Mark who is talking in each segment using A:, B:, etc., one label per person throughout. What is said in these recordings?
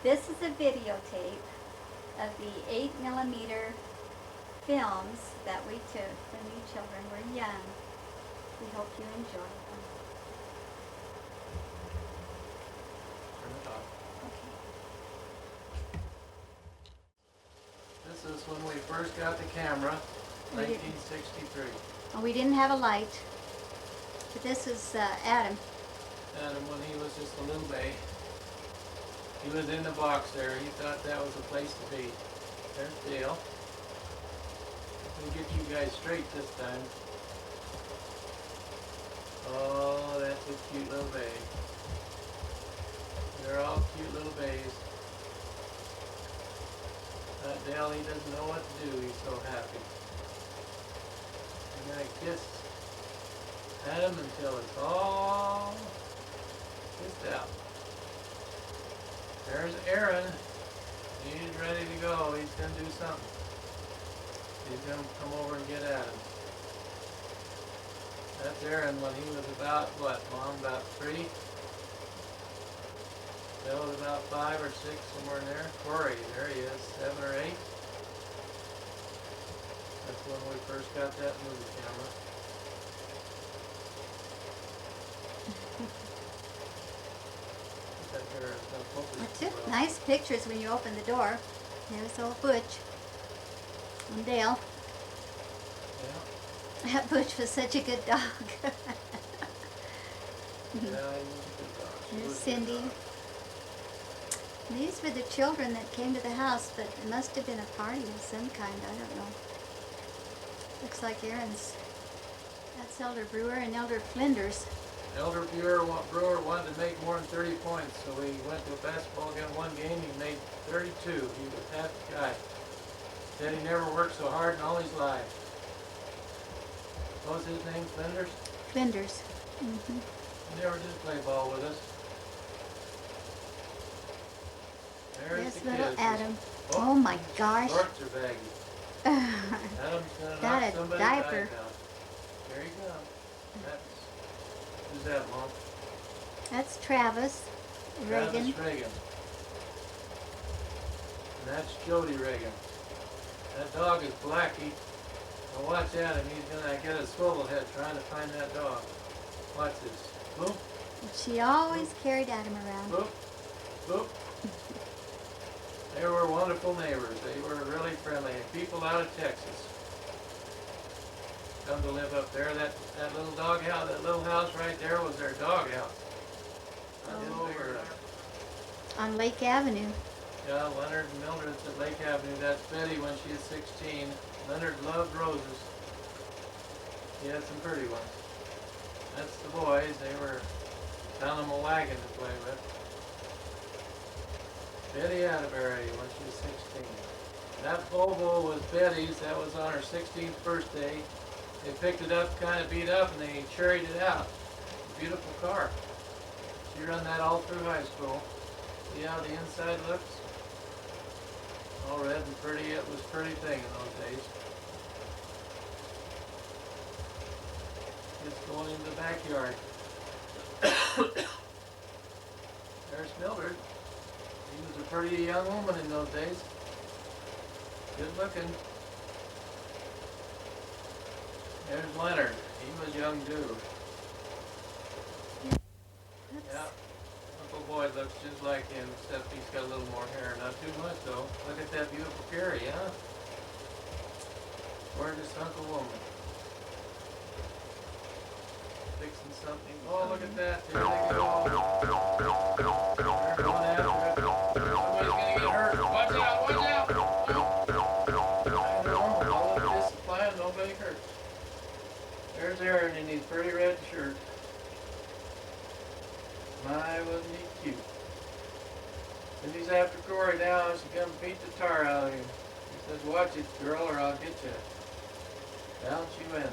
A: This is a videotape of the 8mm films that we took when you children were young. We hope you enjoy them.
B: Turn it off.
A: Okay.
B: This is when we first got the camera, 1963.
A: Oh, we didn't have a light. But this is Adam.
B: Adam, when he was just a little baby, he was in the box there. He thought that was a place to be. There's Dale. We'll get you guys straight this time. Oh, that's a cute little baby. They're all cute little babies. Dale, he doesn't know what to do. He's so happy. I'm going to kiss Adam until it's all kissed out. There's Aaron. He's ready to go. He's going to do something. He's going to come over and get Adam. That's Aaron when he was about, what, Mom, about 3? Bill was about 5 or 6, somewhere in there. Corey, there he is, 7 or 8. That's when we first got that movie camera.
A: That's it. Nice pictures when you open the door. There's old Butch and Dale.
B: Yeah.
A: That Butch was such a good dog.
B: Yeah, he was a good dog.
A: There's Cindy. These were the children that came to the house, but it must have been a party of some kind. I don't know. Looks like Aaron's. That's Elder Brewer and Elder Flinders.
B: Elder Brewer wanted to make more than 30 points, so he went to a basketball game, one game, he made 32. He was half the guy. Said he never worked so hard in all his life. What was his name, Flinders?
A: Flinders. Mm-hmm.
B: He never did play ball with us. There's the
A: little
B: kids.
A: Adam. Oh my gosh.
B: Shorts are baggy. Adam's gonna
A: Got
B: knock
A: a
B: somebody's
A: diaper.
B: eyes out. There you go. Who's that, Mom?
A: That's Travis Reagan.
B: Travis Reagan. And that's Jody Reagan. That dog is Blackie. Now watch Adam. He's gonna get a swivel head trying to find that dog. Watch this. Boop.
A: She always carried Adam around.
B: Boop. Boop. They were wonderful neighbors. They were really friendly. People out of Texas come to live up there. That little dog house, that little house right there was their dog house. Over
A: on Lake Avenue.
B: Yeah, Leonard and Mildred's at Lake Avenue. That's Betty when she was 16. Leonard loved roses. He had some pretty ones. That's the boys. They were found them a wagon to play with. Betty Atterbury when she was 16. That Volvo was Betty's. That was on her 16th birthday. They picked it up, kind of beat up, and they cherried it out. Beautiful car. She ran that all through high school. See how the inside looks? All red and pretty. It was a pretty thing in those days. Just going into the backyard. There's Mildred. She was a pretty young woman in those days. Good looking. There's Leonard. He was young too. Yeah. Uncle Boyd looks just like him, except he's got a little more hair. Not too much though. Look at that beautiful Carrie, huh? Gorgeous Uncle Woman. Fixing something. Oh, look at that. There they go. They're going after it. Somebody's gonna get hurt. Watch out, watch out. All the discipline, nobody hurt. There's Aaron in his pretty red shirt. My, wasn't he cute. And he's after Corey now. She's gonna beat the tar out of him. He says, watch it, girl, or I'll get you. Down she went.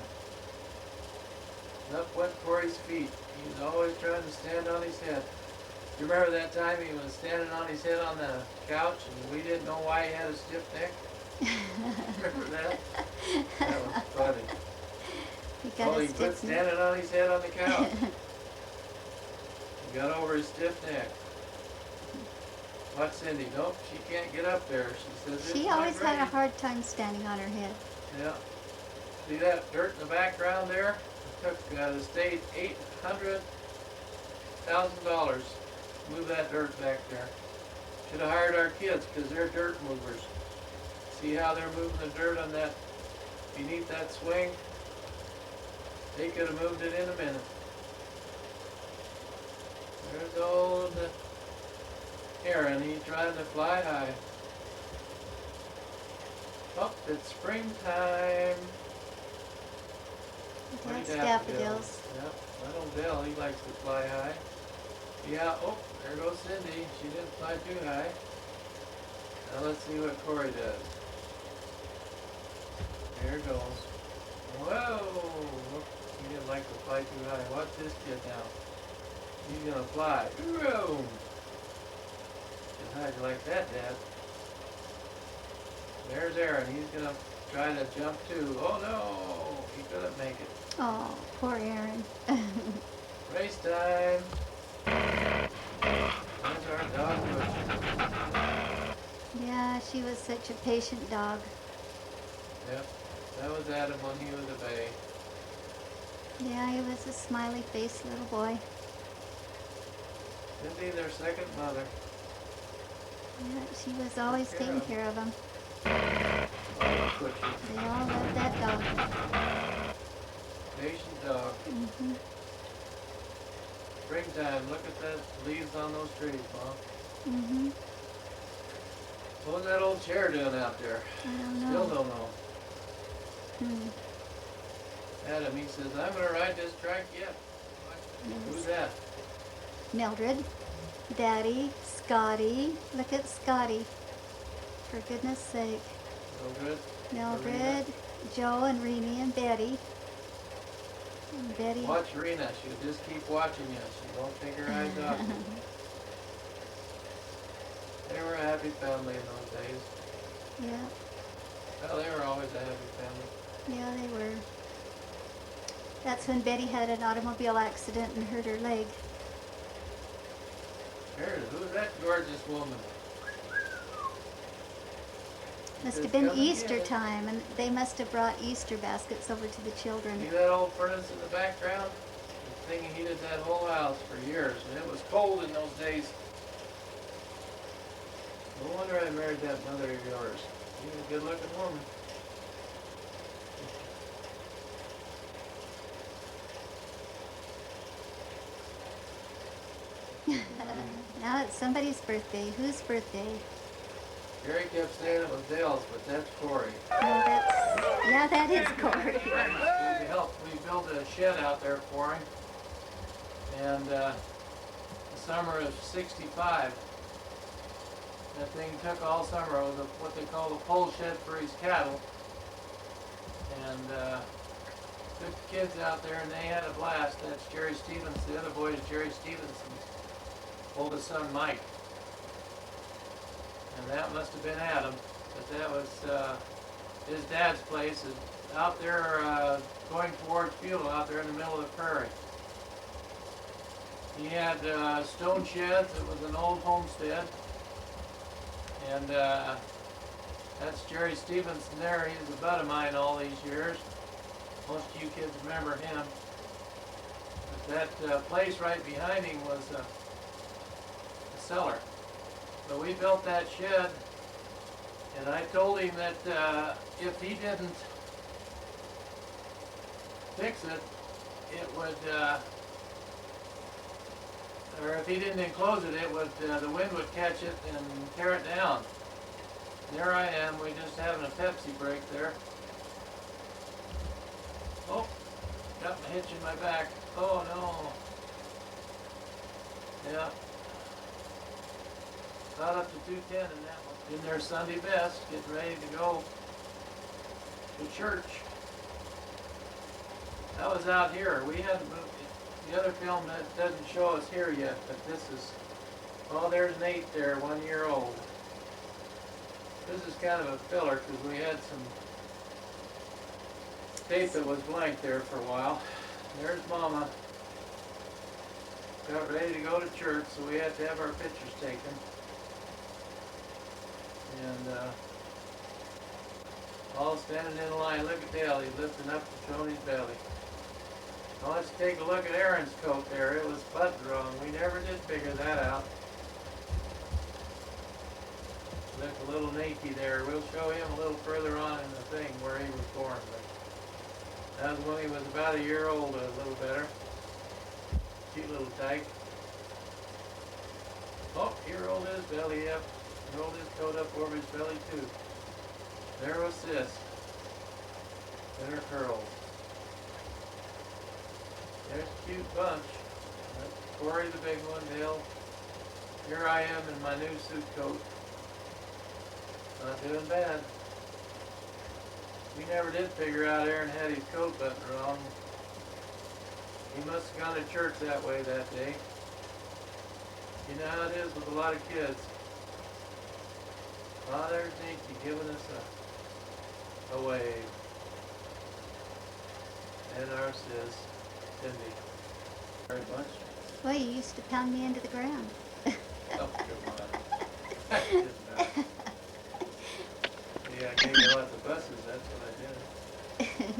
B: Up went Corey's feet. He was always trying to stand on his head. You remember that time he was standing on his head on the couch and we didn't know why he had a stiff neck? Remember that? That was funny.
A: He
B: quit standing on his head on the couch. He got over his stiff neck. Watch Cindy. Nope, she can't get up there. She says
A: She
B: it's
A: always
B: not
A: had a
B: ready.
A: hard time standing on her head.
B: Yeah. See that dirt in the background there? It took the state $800,000 to move that dirt back there. Should have hired our kids because they're dirt movers. See how they're moving the dirt on that, beneath that swing? They could have moved it in a minute. There's old Aaron, he's trying to fly high. Oh, it's springtime.
A: That's
B: Pretty
A: daffodils.
B: Yep, little Dell, he likes to fly high. Yeah, oh, there goes Cindy. She didn't fly too high. Now let's see what Corey does. There it goes. Whoa! Look, he didn't like to fly too high. Watch this kid now. He's gonna fly. Whoa! How'd you like that, Dad? There's Aaron. He's gonna try to jump too. Oh no! He couldn't make it.
A: Oh, poor Aaron.
B: Race time. There's our dog Butch.
A: Yeah, she was such a patient dog.
B: Yep, that was Adam when he was a babe.
A: Yeah, he was a smiley-faced little boy.
B: Cindy, their second mother.
A: Yeah, she was always taking care of him.
B: Oh, Butchie.
A: They all loved that dog.
B: Patient dog.
A: Mm-hmm.
B: Springtime. Look at the leaves on those trees, Mom.
A: Mm-hmm.
B: What was that old chair doing out there?
A: I don't know.
B: Still don't know.
A: Hmm.
B: Adam, he says, I'm gonna ride this track yet. Who's that?
A: Mildred, Daddy, Scotty. Look at Scotty. For goodness sake.
B: So good.
A: Mildred, Joe and Remy and Betty. And Betty.
B: Watch Rena. She'll just keep watching you. She won't take her eyes off you. They were a happy family in those days.
A: Yeah,
B: Well, they were always a happy family.
A: yeah, they were. That's when Betty had an automobile accident and hurt her leg.
B: Who's that gorgeous woman?
A: Must
B: Just
A: have been
B: come and
A: Easter
B: get it.
A: time, and they must have brought Easter baskets over to the children.
B: See that old furnace in the background? The thing heated that whole house for years, and it was cold in those days. No wonder I married that mother of yours. She was a good-looking woman.
A: Now it's somebody's birthday. Whose birthday?
B: Gary kept saying it was Dale's, but that's Corey.
A: Yeah, that is Corey.
B: We built a shed out there for him, and the summer of '65, that thing took all summer. It was what they call the pole shed for his cattle, and took the kids out there, and they had a blast. That's Jerry Stevens. The other boy is Jerry Stevenson's oldest son, Mike. And that must have been Adam, but that was his dad's place, is out there going towards Beulah, out there in the middle of the prairie. He had stone sheds. It was an old homestead, and that's Jerry Stevenson there. He's a bud of mine all these years. Most of you kids remember him. But that place right behind him was a cellar. So we built that shed, and I told him that if he didn't fix it, it would, or if he didn't enclose it, it would, the wind would catch it and tear it down. There I am. We just having a Pepsi break there. Oh, got my hitch in my back. Oh no. Yeah. About up to 210 in that one. In their Sunday best, getting ready to go to church. That was out here. We had to move. The other film that doesn't show us here yet, but this is, oh, there's Nate there, 1 year old. This is kind of a filler because we had some tape that was blank there for a while. There's Mama. Got ready to go to church, so we had to have our pictures taken. And all standing in line. Look at Dale, he's lifting up to Tony's belly. Now let's take a look at Aaron's coat there. It was buttoned wrong. We never did figure that out. Looked a little naked there. We'll show him a little further on in the thing where he was born. But that was when he was about a year old, a little better. Cute little tyke. Oh, he rolled his belly up. Rolled his coat up over his belly too. There was Sis. In her curls. There's a cute bunch. That's Corey the big one, Dale. Here I am in my new suit coat. Not doing bad. We never did figure out Aaron had his coat button wrong. He must have gone to church that way that day. You know how it is with a lot of kids. Oh, there's Nikki giving us a wave. And our sis, Cindy. Very much.
A: Well, you used to pound me into the ground.
B: Oh, come on. Yeah, I gave you lots of buses, that's what I did.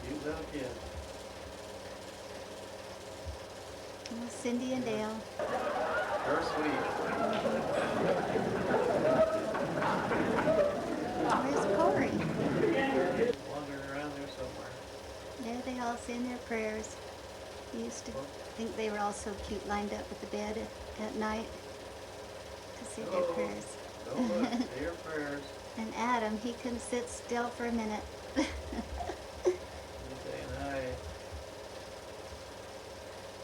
B: You little kid.
A: Well, Cindy and Dale.
B: Her sweet.
A: Where's Corey?
B: Wandering around there somewhere.
A: There they all say their prayers. We used to think they were all so cute lined up at the bed at night to say their prayers.
B: Don't look, say your prayers.
A: And Adam, he couldn't sit still for a minute.
B: He's saying hi.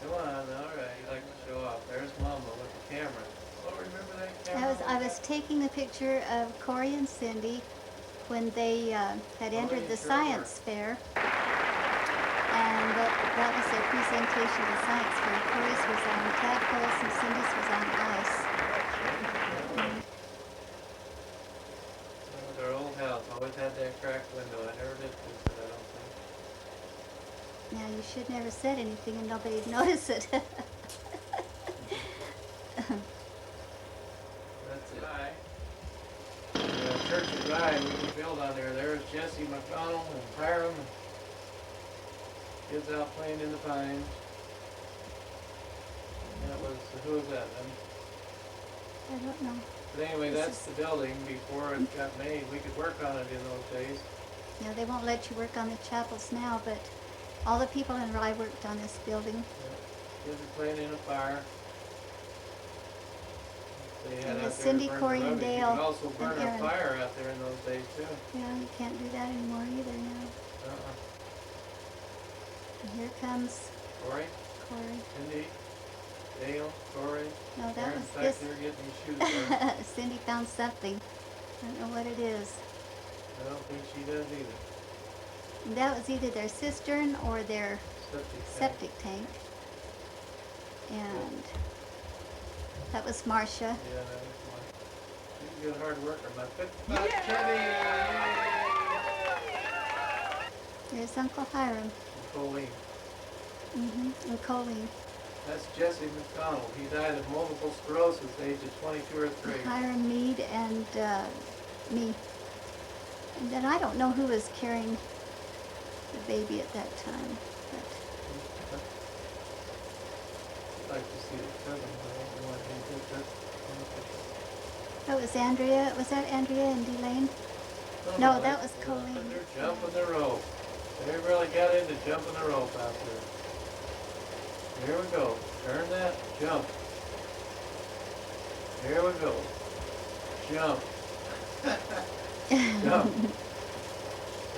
B: Come on, alright, you like to show off. There's Mama with the camera. Oh, remember that camera?
A: I was taking a picture of Corey and Cindy when they had entered the science fair. And that was their presentation of the science fair. Corey's was on tadpoles and Cindy's was on ice.
B: Our old house always had that cracked window. I never did fix it, I don't think.
A: Now you should never said anything and nobody'd notice it.
B: That's it. Bye. The church of Rye we built on there. There's Jesse McDonald and Hiram. Kids out playing in the pines. And that was, who was that then?
A: I don't know.
B: But anyway,
A: This
B: that's
A: is-
B: the building before it got made. We could work on it in those days.
A: Yeah, they won't let you work on the chapels now, but all the people in Rye worked on this building.
B: Yeah. Kids are playing in a fire. They had
A: And
B: out
A: with
B: there
A: Cindy,
B: burning
A: Corey, and
B: rubbish. You
A: Dale,
B: could also
A: and
B: burn a
A: Aaron.
B: fire out there in those days too.
A: Yeah, you can't do that anymore either now. And here comes
B: Corey,
A: Corey.
B: Cindy, Dale, Corey.
A: No, that
B: Aaron's
A: was
B: back
A: this.
B: there getting his shoes on.
A: Cindy found something. I don't know what it is.
B: I don't think she does either.
A: That was either their cistern or their
B: Septic tank.
A: septic tank. And that was Marcia.
B: Yeah, that was one. She's a good hard worker. My 55 Chevy!
A: There's Uncle Hiram.
B: And Colleen.
A: And Colleen.
B: That's Jesse McDonald. He died of multiple sclerosis at the age of 22 or 3.
A: Hiram, Mead, and me. And then I don't know who was carrying the baby at that time. But
B: I'd like to see the cousin, but I don't know what he did.
A: that was Andrea. Was that Andrea and Delane? No, that was Colleen.
B: They're jumping the rope. They really got into jumping the rope out there. Here we go. Turn that. Jump. Here we go. Jump. Jump.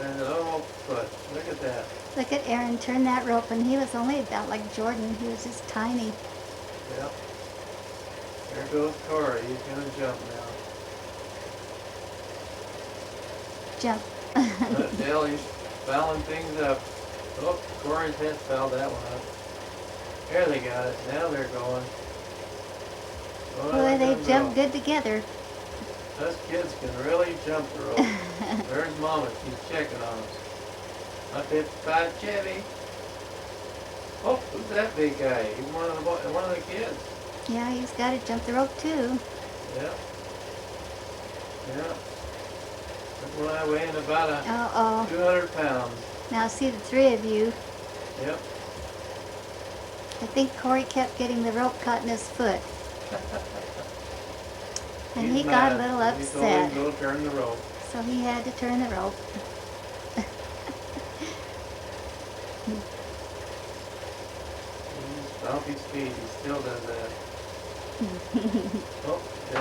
B: And oh, foot. Look at that.
A: Look at Aaron turn that rope, and he was only about like Jordan. He was just tiny.
B: Yep. There goes Corey. He's going to jump now.
A: Jump.
B: Dale, he's fouling things up. Oh, Corey's head fouled that one up. There they got it. Now they're going. Oh,
A: Boy, they
B: gonna
A: jump
B: go.
A: good together.
B: Us kids can really jump the rope. There's Mama. She's checking on us. My 55 Chevy. Oh, who's that big guy? He's one of the kids.
A: Yeah, he's got to jump the rope too.
B: Yep. Yep. That's when I weigh in about
A: Uh-oh.
B: 200 pounds.
A: Now see the three of you.
B: Yep.
A: I think Corey kept getting the rope caught in his foot. And
B: He's
A: he got a
B: mad.
A: little
B: He
A: upset.
B: told him to go turn the rope.
A: So he had to turn the rope.
B: He's bumpy speed. He still does that. Oh,
A: Oh.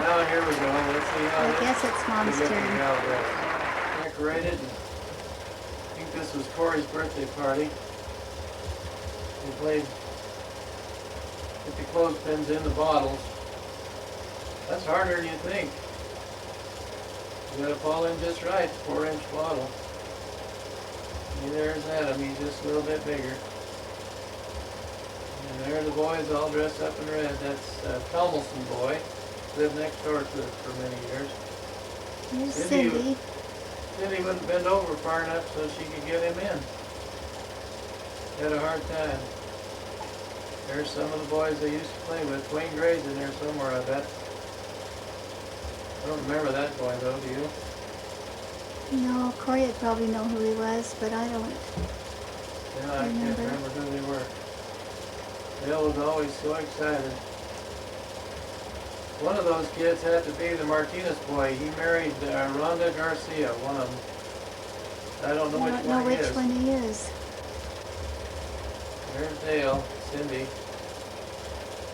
B: now here we go. Let's see how
A: I
B: this
A: guess it's Mom's
B: spaghetti
A: turn.
B: gal goes. Decorated. I think this was Corey's birthday party. We played with the clothespins in the bottles. That's harder than you think. You gotta fall in just right, 4-inch bottle. And there's Adam, he's just a little bit bigger. And there are the boys all dressed up in red. That's Tomlinson boy. Lived next door to us for many years.
A: Here's Cindy.
B: Cindy wouldn't bend over far enough so she could get him in. Had a hard time. There's some of the boys they used to play with. Wayne Gray's in there somewhere, I bet. I don't remember that boy though, do you?
A: No, Corey would probably know who he was, but I don't.
B: Yeah, I can't remember who they were. Bill was always so excited. One of those kids had to be the Martinez boy. He married Rhonda Garcia, one of them. I don't know
A: I
B: which
A: don't know
B: one he
A: which
B: is.
A: one he is.
B: There's Dale, Cindy.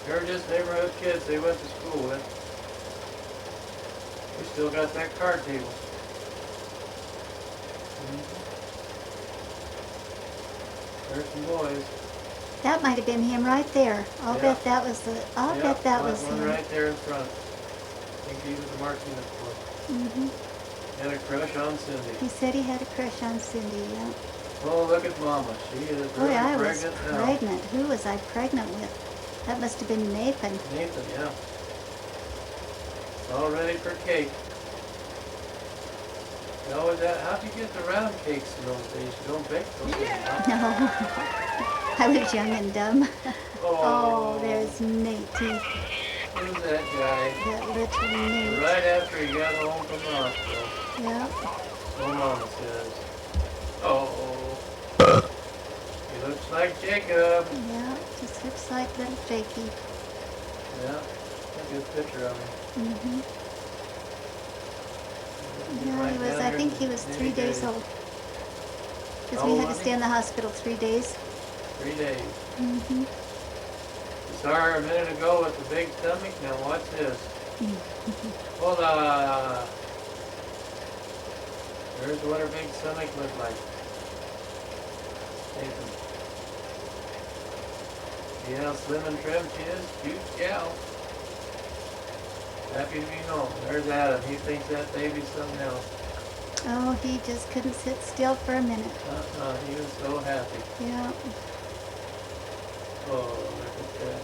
B: They're just neighborhood kids they went to school with. We still got that card table. There's some boys.
A: That might have been him right there. I'll
B: Yeah.
A: bet that was the. I'll
B: Yeah,
A: bet that was
B: one
A: him.
B: right there in front. I think he was the Martinez boy.
A: Mhm.
B: Had a crush on Cindy.
A: He said he had a crush on Cindy. Yeah.
B: Oh, look at Mama. She is
A: Boy,
B: really
A: I was
B: pregnant now.
A: pregnant. Who was I pregnant with? That must have been Nathan.
B: Nathan, yeah. All ready for cake. You always how'd you get the round cakes in those days? You don't bake those things, huh?
A: No, I was young and dumb.
B: Oh,
A: Oh, there's Nate.
B: Who's that guy?
A: That little Nate.
B: Right after he got home from the hospital.
A: Yeah.
B: So Mama says, oh, he looks like Jacob.
A: Yeah. Just looks like little Jakey.
B: Yeah, a good picture of him.
A: Mhm.
B: He's
A: Yeah,
B: right
A: he was.
B: down
A: I
B: there
A: think
B: in
A: he was
B: the
A: 3 days
B: days.
A: old. Because
B: How
A: we
B: old
A: had to
B: was
A: stay
B: he?
A: in the hospital 3 days.
B: 3 days.
A: Mhm.
B: You saw her a minute ago with the big stomach. Now watch this. Hola. There's what her big stomach looked like. Nathan. See how slim and trim she is? Cute gal. Happy to be home. There's Adam. He thinks that baby's something else.
A: Oh, he just couldn't sit still for a minute.
B: He was so happy.
A: Yeah.
B: Oh, look at that.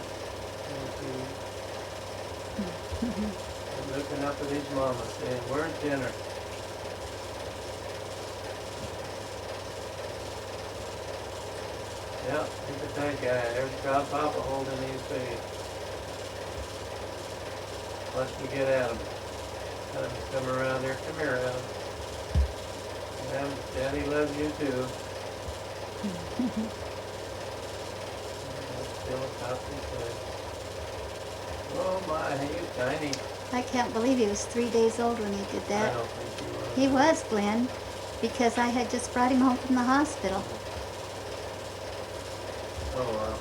B: He's looking up at his mama saying, where's dinner? Yeah, look at that guy. There's Proud Papa holding his baby. Watch me get Adam. Adam's coming around there. Come here, Adam. Daddy loves you too. Still a copy play. Oh my, he's tiny.
A: I can't believe he was 3 days old when he did
B: I
A: that.
B: don't think
A: He was, Glenn, because I had just brought him home from the hospital.
B: Oh wow.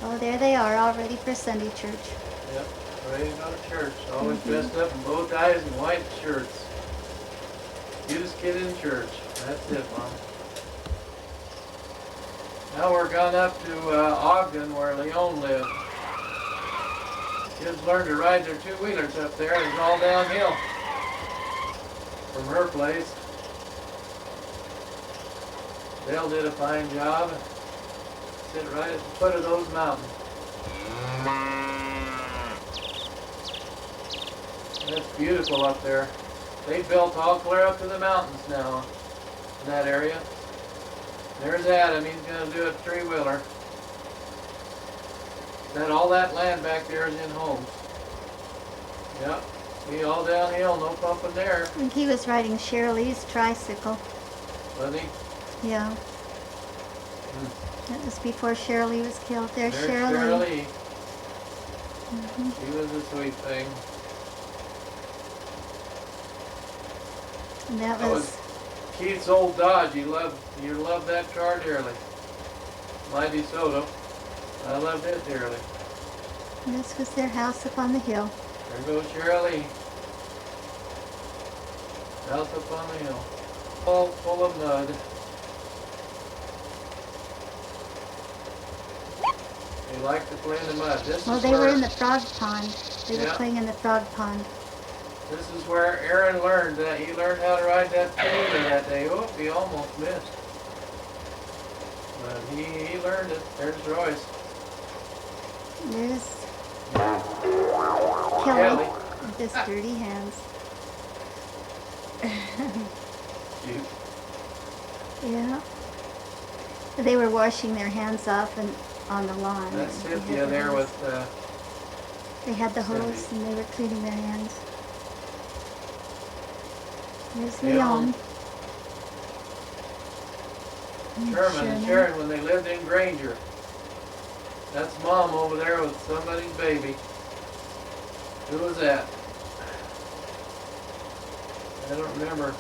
A: Oh, there they are, all ready for Sunday church.
B: Yep, ready to go to church. Always dressed up in bow ties and white shirts. Cutest kid in church. That's it, Mom. Now we're gone up to Ogden, where Leon lived. Kids learned to ride their two-wheelers up there. It was all downhill from her place. Dale did a fine job. Sit right at the foot of those mountains. That's beautiful up there. They built all clear up to the mountains now in that area. There's Adam. He's going to do a three-wheeler. all that land back there is in homes. Yep. See, all downhill, no pumping there.
A: I think he was riding Shirley's tricycle.
B: Was he?
A: Yeah. That was before Shirley was killed. There's Shirley.
B: Shirley.
A: Mm-hmm.
B: She was a sweet thing.
A: And that
B: That was Keith's old Dodge. You loved that car dearly. My DeSoto. I loved it dearly.
A: This was their house up on the hill.
B: There goes Shirley. House up on the hill. All full of mud. They like to play in the mud.
A: Well, they were in the frog pond. They were playing in the frog pond.
B: This is where Aaron learned that. He learned how to ride that trailer that day. Oh, he almost missed. But he learned it. There's Royce.
A: There's
B: Kelly.
A: with his dirty hands.
B: Cute.
A: Yeah. They were washing their hands off and on the lawn.
B: That's
A: and they had
B: Cynthia
A: their
B: there
A: hands-
B: with
A: They had the
B: Cindy.
A: hose and they were cleaning their hands. There's
B: Leon.
A: Leon. And
B: Sherman and Sharon when they lived in Granger. That's Mom over there with somebody's baby. Who was that? I don't remember.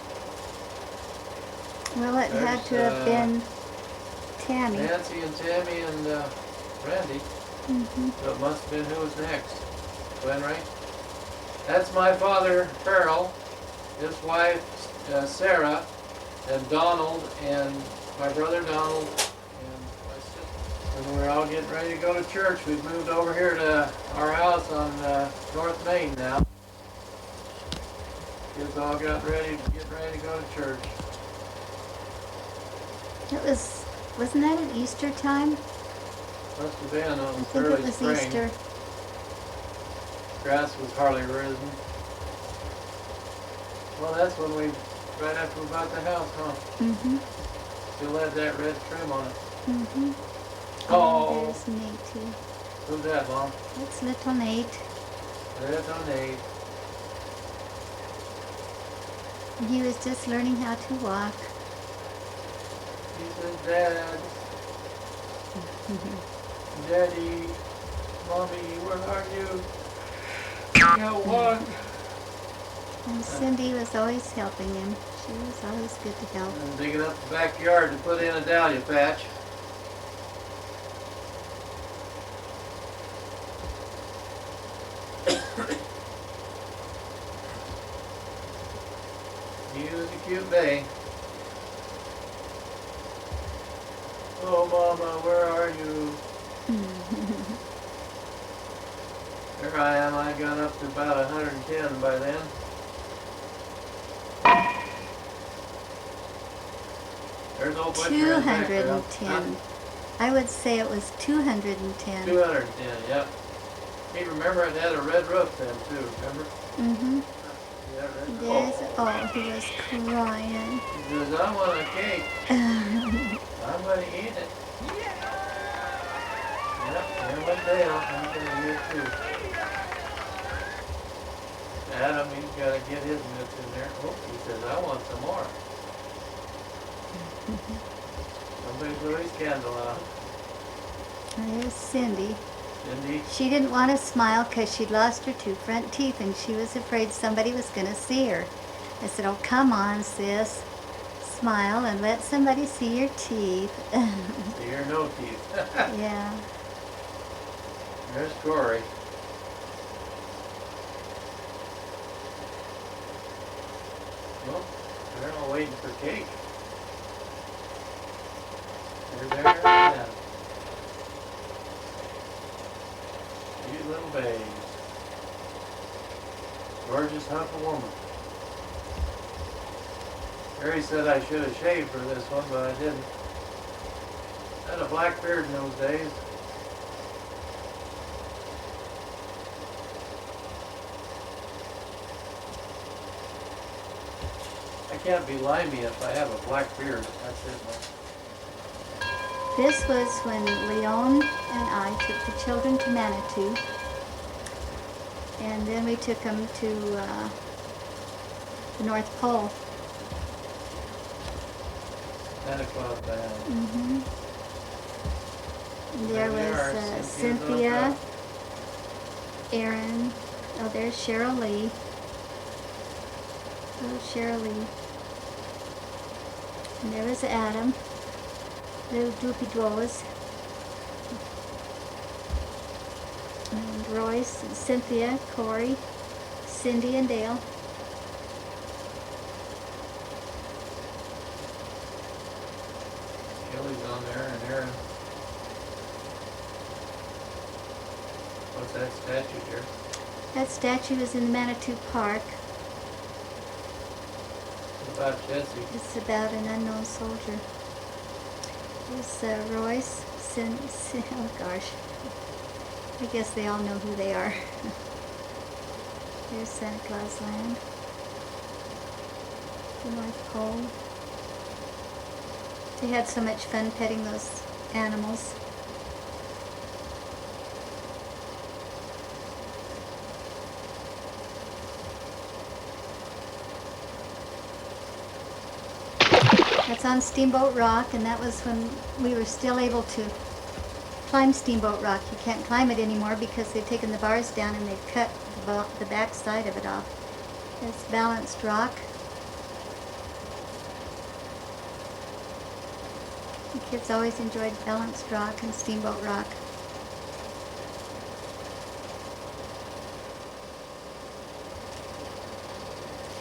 A: Well, it had to
B: There's,
A: have been Tammy.
B: Nancy and Tammy and Randy.
A: Mm-hmm.
B: So it must have been who was next. Glen, right? That's my father, Farrell, his wife, Sarah, and Donald, and my brother Donald, and my sister. And we're all getting ready to go to church. We've moved over here to our house on North Main now. Kids all got ready to go to church.
A: Wasn't that at Easter time?
B: Must have been, it
A: I
B: was
A: think
B: early
A: it was
B: spring.
A: Easter.
B: Grass was hardly risen. Well, that's when right after we bought the house, huh?
A: Mm-hmm.
B: Still had that red trim on it.
A: Mm-hmm.
B: Oh.
A: There's Nate too.
B: Who's that, Mom?
A: That's little Nate.
B: Little Nate.
A: He was just learning how to walk.
B: He says, Dad, Daddy, Mommy, where are you? I can't walk.
A: And Cindy was always helping him. She was always good to help.
B: I'm digging up the backyard to put in a dahlia patch. He was a cute bay. Oh, Mama, where are you? There I am. I got up to about 110 by then. There's old Butcher in the background.
A: 210. I would say it was 210.
B: 210, yep. Hey, remember it had a red roof then too, remember?
A: Mm-hmm.
B: Yeah, red
A: There's, he was crying.
B: He says, I want a cake. I'm going to eat it. Yep, there went Dale. I'm going to eat it too. Adam, he's got to get his mitts in there. Oh, he says, I want some more. Somebody blew his candle out.
A: There's Cindy.
B: Cindy.
A: She didn't want to smile because she'd lost her 2 front teeth and she was afraid somebody was going to see her. I said, oh, come on, sis. Smile and let somebody see your teeth.
B: See your no teeth.
A: Yeah.
B: There's Corey. Well, they're all waiting for cake. They're there now. Cute little babes. Gorgeous hunk of woman. Gary said I should have shaved for this one, but I didn't. I had a black beard in those days. I can't be limey if I have a black beard. That's it, man.
A: This was when Leon and I took the children to Manitou, and then we took them to the North Pole.
B: Santa Claus band.
A: Mm-hmm. There
B: There they
A: was
B: are, Cynthia's
A: Cynthia,
B: on top.
A: Aaron. Oh, there's Cheryl Lee. Oh, Cheryl Lee. And there was Adam. Little Doopy Dwoes. And Royce, and Cynthia, Corey, Cindy, and Dale.
B: Kelly's on there, and Aaron. What's that statue here?
A: That statue is in the Manitou Park.
B: What about Jesse?
A: It's about an unknown soldier. There's Royce, oh gosh. I guess they all know who they are. There's Santa Claus Land. The North Pole. They had so much fun petting those animals. That's on Steamboat Rock, and that was when we were still able to climb Steamboat Rock. You can't climb it anymore because they've taken the bars down and they've cut the back side of it off. That's Balanced Rock. The kids always enjoyed Balanced Rock and Steamboat Rock.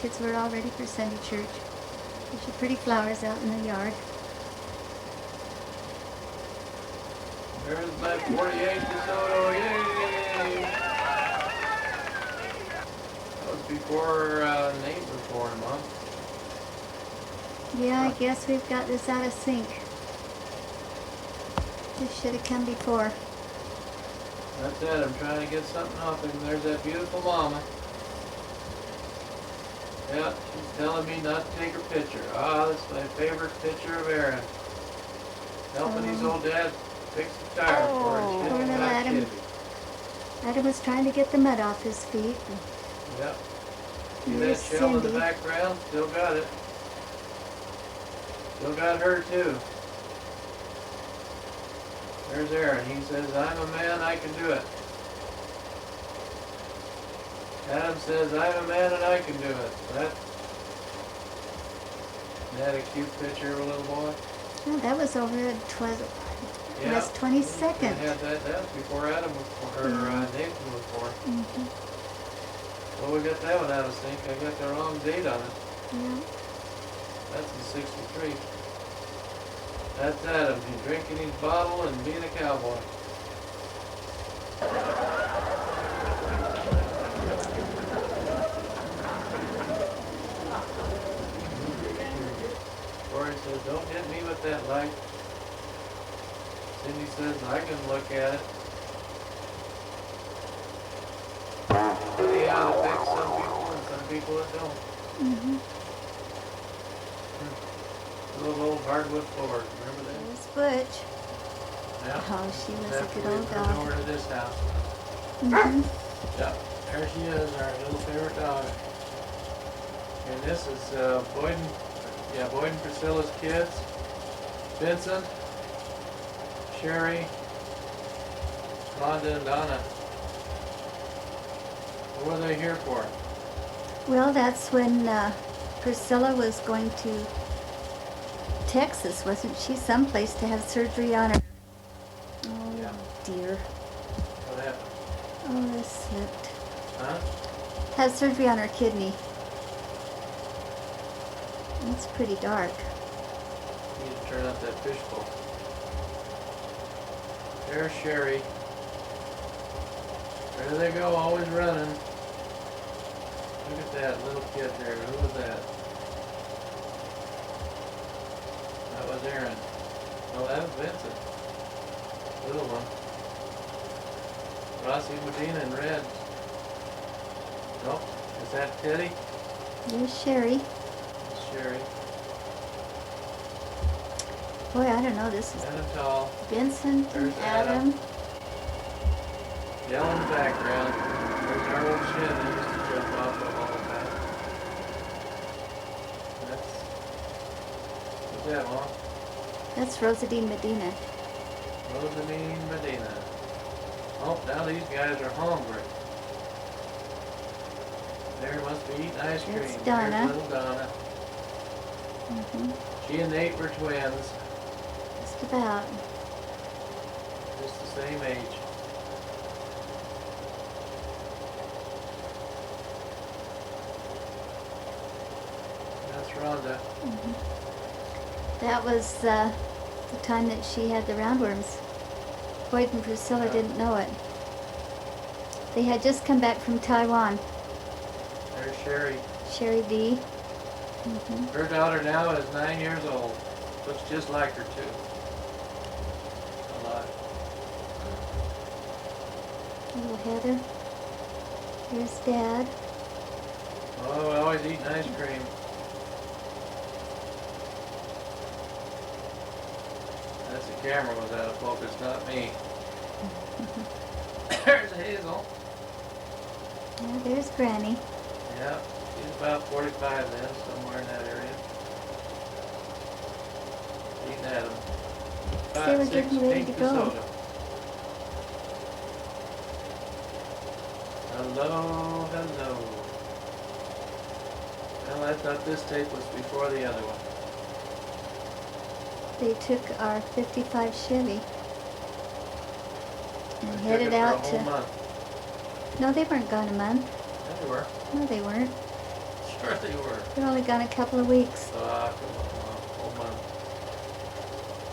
A: Kids were all ready for Sunday church. There's some pretty flowers out in the yard.
B: There's my 48 DeSoto, yay! That was before Nate was born, Mom.
A: Yeah, I guess we've got this out of sync. This should have come before.
B: That's it, I'm trying to get something off him. There's that beautiful mama. Yeah, she's telling me not to take her picture. Ah, that's my favorite picture of Aaron. Helping his old dad fix the tire for his
A: poor
B: kitchen
A: little
B: back
A: Adam.
B: kitty.
A: Adam was trying to get the mud off his feet.
B: Yep. See
A: And
B: that
A: there's
B: shell in the
A: Cindy.
B: background? Still got it. Still got her too. There's Aaron. He says, I'm a man, I can do it. Adam says, I'm a man and I can do it. Isn't that a cute picture of a little boy?
A: Oh, that was over at
B: Yeah.
A: West 22nd.
B: They had that before Adam was born, or Nathan was born.
A: Mm-hmm.
B: Well, we got that one out of sync. I got the wrong date on it.
A: Yeah.
B: That's in 63. That's Adam. He's drinking his bottle and being a cowboy. Corey says, don't hit me with that light. Cindy says, I can look at it. Yeah, it affects some people and some people it don't.
A: Mm-hmm.
B: Little old hardwood floors, remember that?
A: There's Butch.
B: Yeah.
A: Oh, she was a
B: After
A: good
B: we
A: old
B: moved
A: dog.
B: over to this house.
A: Mm-hmm.
B: Yeah, there she is, our little favorite dog. And this is Boyd and Priscilla's kids. Vincent, Sherry, Rhonda, and Donna. What were they here for?
A: Well, that's when Priscilla was going to Texas, wasn't she? Someplace to have surgery on her. Oh,
B: Yeah.
A: dear.
B: What happened?
A: Oh, this slipped.
B: Huh?
A: Had surgery on her kidney. It's pretty dark.
B: Need to turn up that fishbowl. There's Sherry. There they go, always running. Look at that little kid there. Who was that? That was Aaron. Oh, that was Vincent. Little one. Rossi, Medina, and Red. Nope. Is that Teddy?
A: There's Sherry.
B: It's Sherry.
A: Boy, I don't know. This is
B: Adam Tall.
A: Vincent and
B: There's Adam.
A: Adam.
B: Yellow in the background. There's our old shed that used to jump off of all the time. What's that, Mom?
A: That's Rosadine Medina.
B: Rosamine Medina. Oh, now these guys are hungry. There must be eating ice cream.
A: That's Donna.
B: There's little Donna.
A: Mm-hmm.
B: She and Nate were twins.
A: Just about.
B: Just the same age. That's Rhonda.
A: Mm-hmm. That was the time that she had the roundworms. Boyd and Priscilla
B: Yeah.
A: didn't know it. They had just come back from Taiwan.
B: There's Sherry.
A: Sherry D. Mm-hmm.
B: Her daughter now is 9 years old. Looks just like her too. A lot.
A: Little Heather. Here's Dad.
B: Oh, always eating ice cream. That's the camera was out of focus, not me. There's Hazel.
A: Yeah, there's Granny.
B: Yeah, she's about 45 then, somewhere in that area. Eating Adam.
A: They were getting ready to go.
B: Soda. Hello, hello. Well, I thought this tape was before the other one.
A: They took our 55 Chevy and
B: They
A: headed
B: took it
A: out
B: for a
A: to...
B: whole month.
A: No, they weren't gone a month.
B: Yeah, they were.
A: No, they weren't.
B: Sure they were.
A: They're only gone a couple of weeks.
B: Ah, come on, Mom. Whole month.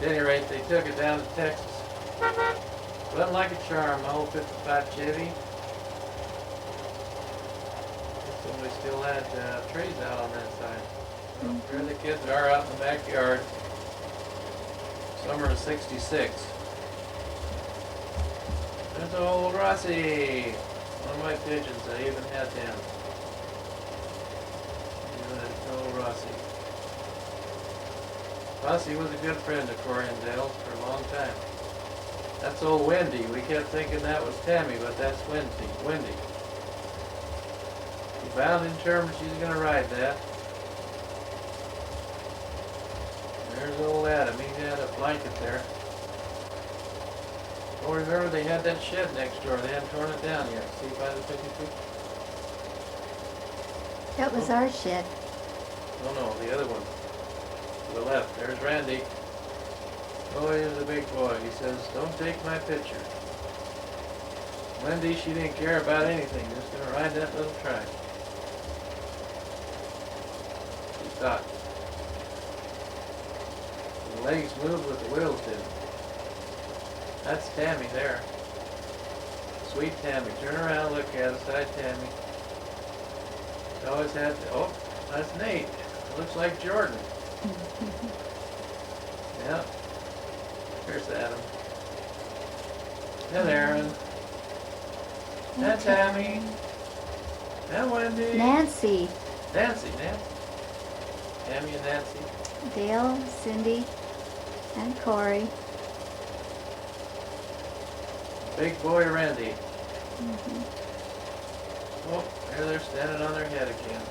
B: At any rate, they took it down to Texas. Wasn't like a charm, my old 55 Chevy. Somebody still had trees out on that side. Well, there the kids are out in the backyard. Summer of '66. There's old Rossi. One of my pigeons. I even had them. Old Rossi. Rossi was a good friend of Corey and Dale's for a long time. That's old Wendy. We kept thinking that was Tammy, but that's Wendy. She bound in terms she's going to ride that. There's old Adam. He had a blanket there. Oh, remember they had that shed next door. They hadn't torn it down yet. See by the 52?
A: That was our shed.
B: No, the other one. To the left. There's Randy. Oh, he's a big boy. He says, don't take my picture. Wendy, she didn't care about anything. Just going to ride that little track. She stopped. The legs moved, but the wheels didn't. That's Tammy there. Sweet Tammy. Turn around, look at us. Hi, Tammy. She always had to, oh, that's Nate. It looks like Jordan. Yeah. Here's Adam. And Aaron. And Tammy. And Wendy.
A: Nancy.
B: Nancy. Tammy and Nancy.
A: Dale, Cindy, and Corey.
B: Big boy Randy.
A: Mm-hmm.
B: Oh, there they're standing on their head again.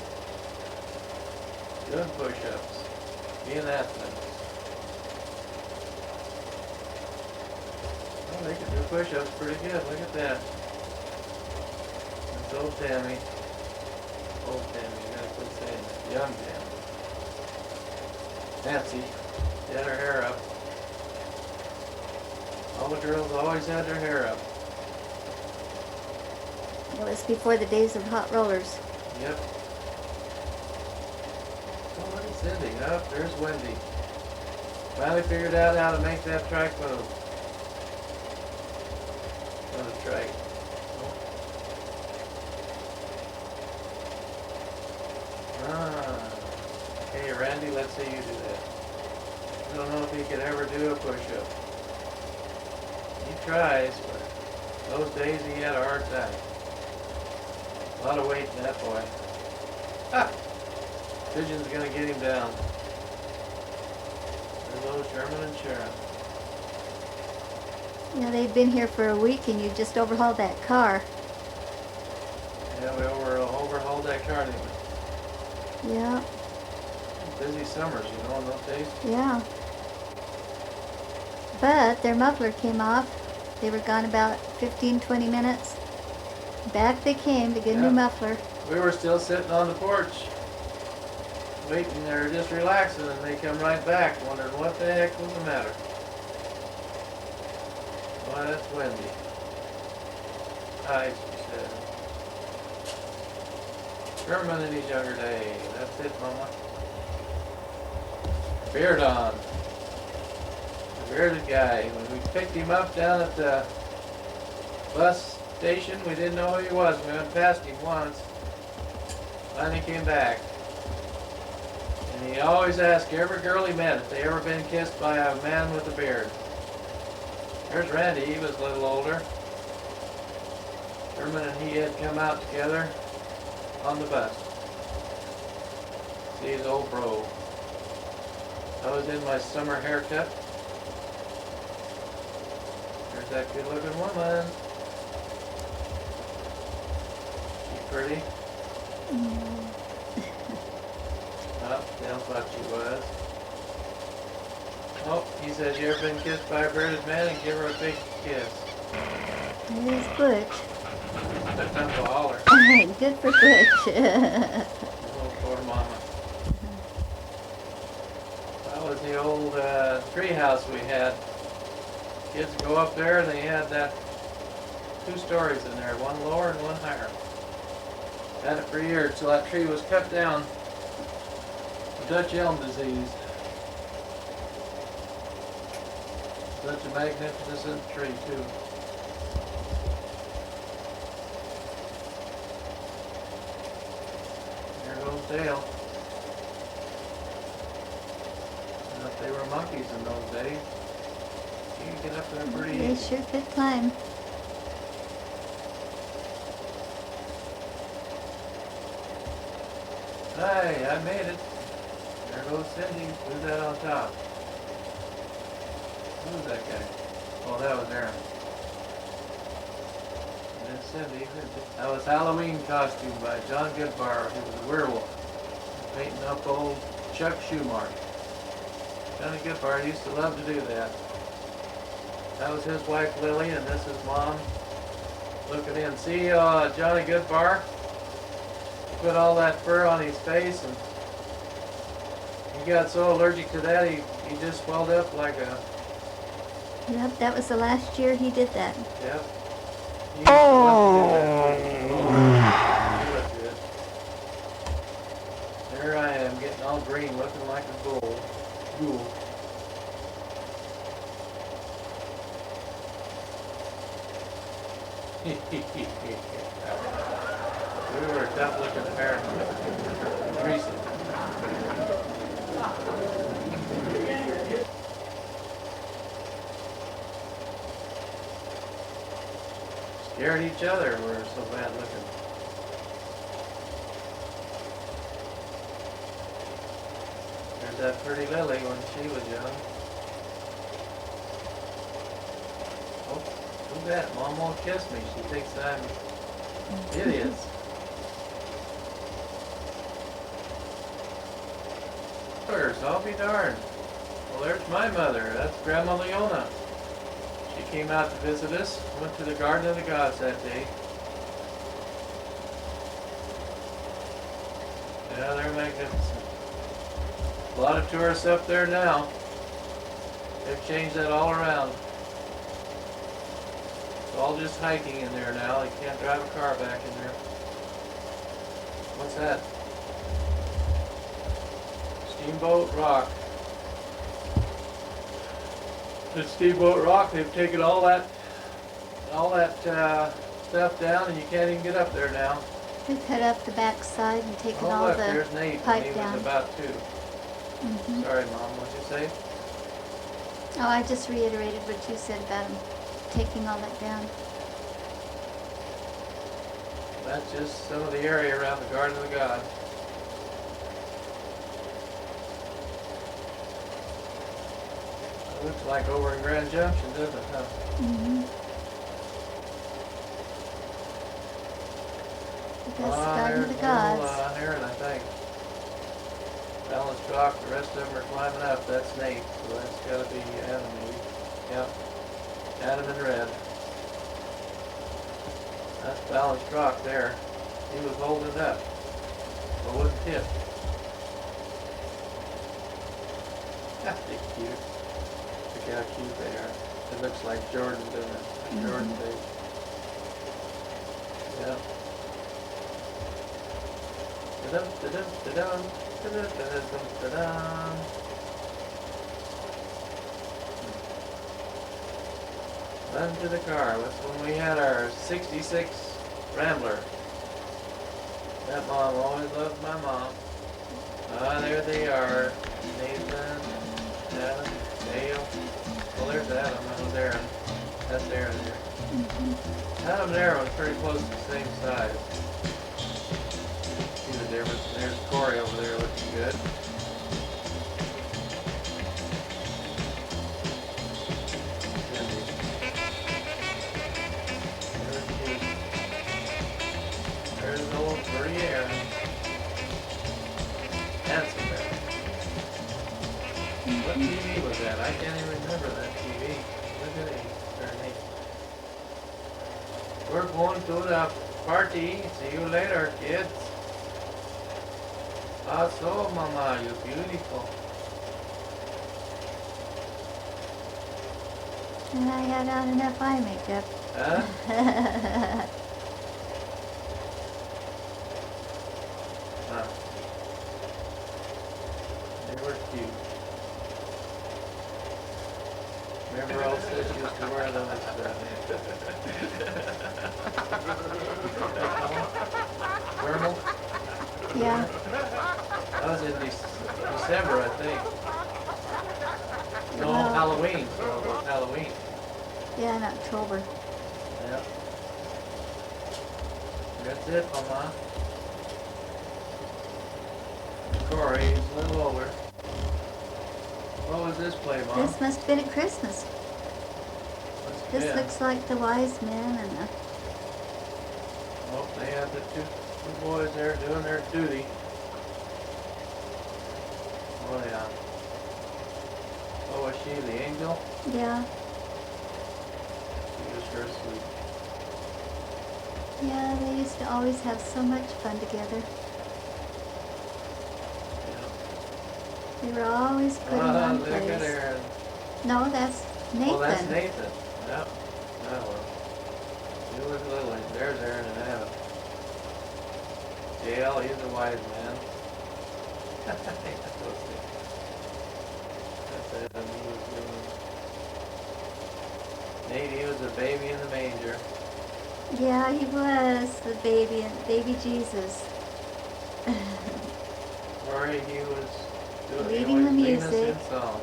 B: Doing push-ups. Being athletes. Oh, they can do push-ups pretty good. Look at that. That's old Tammy. Old Tammy, you gotta quit saying that. Young Tammy. Nancy. She had her hair up. All the girls always had their hair up.
A: It was before the days of hot rollers.
B: Yep. Oh, look at Cindy. Oh, there's Wendy. Finally figured out how to make that trike move. Another trike. Ah. Hey, Randy, let's see you do that. I don't know if he could ever do a push-up. He tries, but those days he had a hard time. A lot of weight in that boy. Ha! Pigeon's gonna get him down. There's Hello, Sherman and Sharon.
A: Yeah, they'd been here for a week and you just overhauled that car.
B: Yeah, we overhauled that car, didn't we?
A: Yeah,
B: Busy summers, you know, in those days.
A: yeah. But their muffler came off. They were gone about 15-20 minutes. Back they came to get a
B: Yeah.
A: new muffler.
B: We were still sitting on the porch, waiting or just relaxing, and they come right back, wondering what the heck was the matter. Why, that's Wendy. Hi, she said. Sherman in his younger days. That's it, Mama. Beard on. The bearded guy. When we picked him up down at the bus station, we didn't know who he was. We went past him once. Finally came back. And he always asked every girl he met if they ever been kissed by a man with a beard. There's Randy. He was a little older. Sherman and he had come out together on the bus. See his old bro. I was in my summer haircut. There's that good looking woman. She's pretty. Oh, Dale thought she was. Oh, he says, you ever been kissed by a bearded man? And give her a big kiss.
A: There's Butch.
B: That's not a holler.
A: Good for Butch.
B: Oh, poor mama. That was the old tree house we had. Kids would go up there and they had that 2 stories in there, one lower and one higher. Had it for years till that tree was cut down. Dutch elm disease. Such a magnificent tree too. There goes Dale. And if they were monkeys in those days, you could get up there pretty
A: They
B: easy.
A: sure could climb.
B: Hey, I made it. There goes Cindy. Who's that on top? Who's that guy? Oh, that was Aaron. And then Cindy. That was Halloween costume by John Goodbar. He was a werewolf. Painting up old Chuck Schumacher. Johnny Goodbar used to love to do that. That was his wife Lily, and this is Mom looking in. See Johnny Goodbar? He put all that fur on his face, and he got so allergic to that he just swelled up like a...
A: Yep, that was the last year he did that.
B: Yep. He used to love to do that. He looked good. There I am, getting all green, looking like a ghoul. We were a tough looking pair. Greasy. Scared each other, we were so bad looking. There's that pretty Lily when she was young. Oh, who's that? Mom won't kiss me. She thinks I'm idiots. I'll be darned. Well, there's my mother. That's Grandma Leona. She came out to visit us. Went to the Garden of the Gods that day. Yeah, they're magnificent. A lot of tourists up there now. They've changed that all around. It's all just hiking in there now. You can't drive a car back in there. What's that? Steamboat Rock. At Steamboat Rock, they've taken all that stuff down, and you can't even get up there now.
A: They cut up the back side and taken
B: Oh,
A: all
B: look,
A: the
B: there's Nate, and
A: pipe
B: he
A: down.
B: was about 2.
A: Mhm.
B: Sorry, Mom, what'd you say?
A: Oh, I just reiterated what you said about him taking all that down.
B: That's just some of the area around the Garden of the Gods. Looks like over in Grand Junction, doesn't it? Huh?
A: Mm-hmm. That's the Garden of the Gods.
B: Heron, I think. Balanced rock, the rest of them are climbing up. That's Nate, so that's got to be Adam maybe. Yep. Adam in red. That's balanced rock there. He was holding it up. But wasn't hit. They're cute. Look how cute they are. It looks like Jordan doing it. Like Jordan baby. Yep. Da-dum, da-dum, da-dum, da-dum, da-dum, da-dum. Run to the car. That's when we had our 66 Rambler. That mom always loved my mom. Ah, there they are. Nathan, Adam, Dale. Well, there's Adam. That was Aaron. That's Aaron there. Adam and Aaron was pretty close to the same size. See the difference? There's Corey over there looking good. There's old pretty Aaron. Handsome there. What TV was that? I can't even remember that TV. Look at it. Very neat. We're going to the party. See you later, kids. Ah, so, Mama, you're beautiful.
A: And I had on enough eye makeup.
B: Huh? Huh. They were cute. Remember all said she used to wear those, thermal?
A: Yeah.
B: That was in December, I think. No,
A: Well,
B: Halloween. So it was Halloween.
A: yeah, in October.
B: Yep. That's it, Mama. Corey, he's a little older. What was this play, Mom?
A: This must have been at Christmas.
B: What's
A: This
B: been?
A: looks like the wise men and the...
B: Oh, they had the two boys there doing their duty. Oh, yeah. Oh, was she the angel?
A: Yeah.
B: She was sure sweet.
A: Yeah, they used to always have so much fun together.
B: Yeah.
A: They were always putting on
B: Look at
A: plays.
B: Aaron.
A: No, that's Nathan.
B: Oh, that's Nathan. Yep. That one. You look little. There's Aaron and Adam. Dale, he's a wise man. That's Adam. He was doing. Nate, he was a baby in the manger.
A: Yeah, he was the baby, baby Jesus.
B: Corey, he was doing,
A: Leading the
B: leading us
A: music.
B: in song.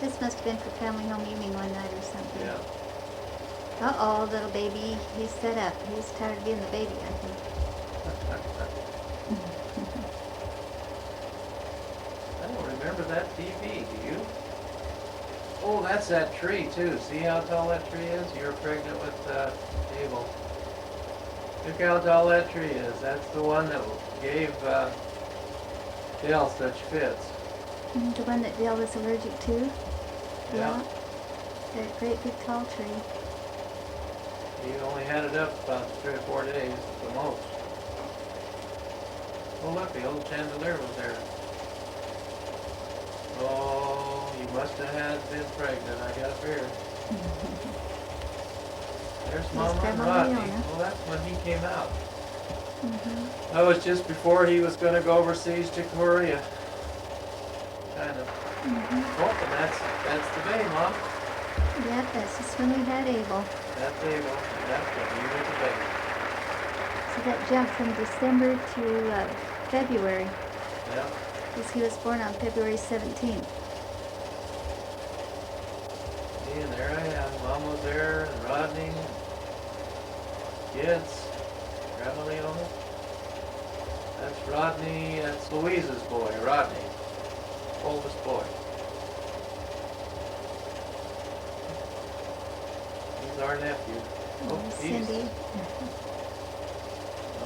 A: This must have been for family home evening one night or something.
B: Yeah.
A: Uh-oh, little baby, he's set up. He's tired of being the baby, I think.
B: I don't remember that TV, do you? Oh, that's that tree too. See how tall that tree is? You were pregnant with Abel. Look how tall that tree is. That's the one that gave Dale such fits.
A: The one that Dale was allergic to?
B: Yeah.
A: That great big tall tree.
B: He only had it up about 3 or 4 days at the most. Oh look, the old chandelier was there. Oh, you must have been pregnant, I got fear. There's Mama and
A: Grandma
B: Rodney.
A: Leona.
B: Well, that's when he came out.
A: Mm-hmm.
B: That was just before he was going to go overseas to Korea. Kind of.
A: Mm-hmm.
B: Oh, and that's the baby, Mom.
A: Yep, that's just when we had Abel.
B: That's Abel. And that's when he was a baby.
A: So that jumped from December to February,
B: Yep.
A: because he was born on February 17th.
B: See, and there I am. Mom was there, and Rodney, kids, Grandma Leona. That's Rodney, that's Louise's boy, Rodney. Oldest boy. He's our nephew. Oh,
A: Cindy.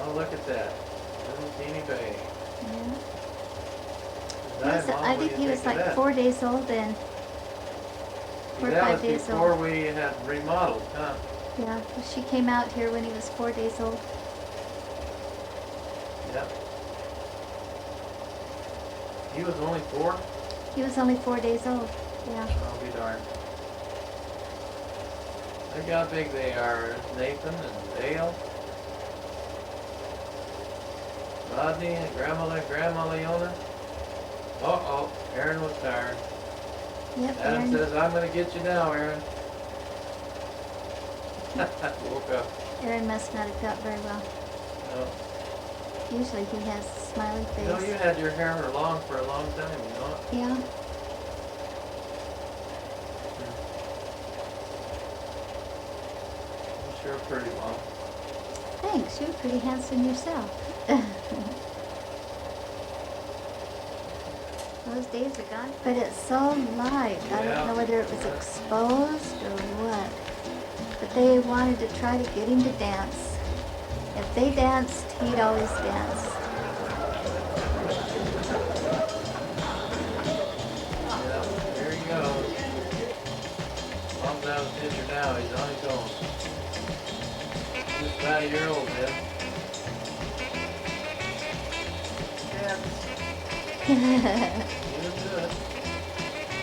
B: Oh, look at that. Little teeny baby.
A: Yeah.
B: Nice, Mom,
A: I
B: what do
A: think
B: you
A: he was
B: think of
A: like
B: that?
A: 4 days old then. 4 or
B: That
A: 5
B: was
A: days
B: before
A: old.
B: we had remodeled, huh?
A: Yeah, she came out here when he was 4 days old.
B: Yep. He was only 4?
A: He was only 4 days old. Yeah.
B: I'll be darned. Look how big they are. Nathan and Dale. Rodney and Grandma Leona. Uh-oh, Aaron was tired.
A: Yep,
B: Adam
A: Aaron.
B: says, I'm going to get you now, Aaron. Woke up.
A: Aaron must not have got very well.
B: No.
A: Usually he has a smiley face.
B: You know, you had your hair long for a long time, you know?
A: Yeah.
B: You're sure pretty, Mom.
A: Thanks, you're pretty handsome yourself. Those days are gone. But it's so light. I
B: Yeah.
A: don't know whether it was exposed or what. But they wanted to try to get him to dance. If they danced, he'd always dance.
B: Yeah, there he goes. Mom's out of the picture now. He's on his own. Just about a year old, man. Dance. You look good.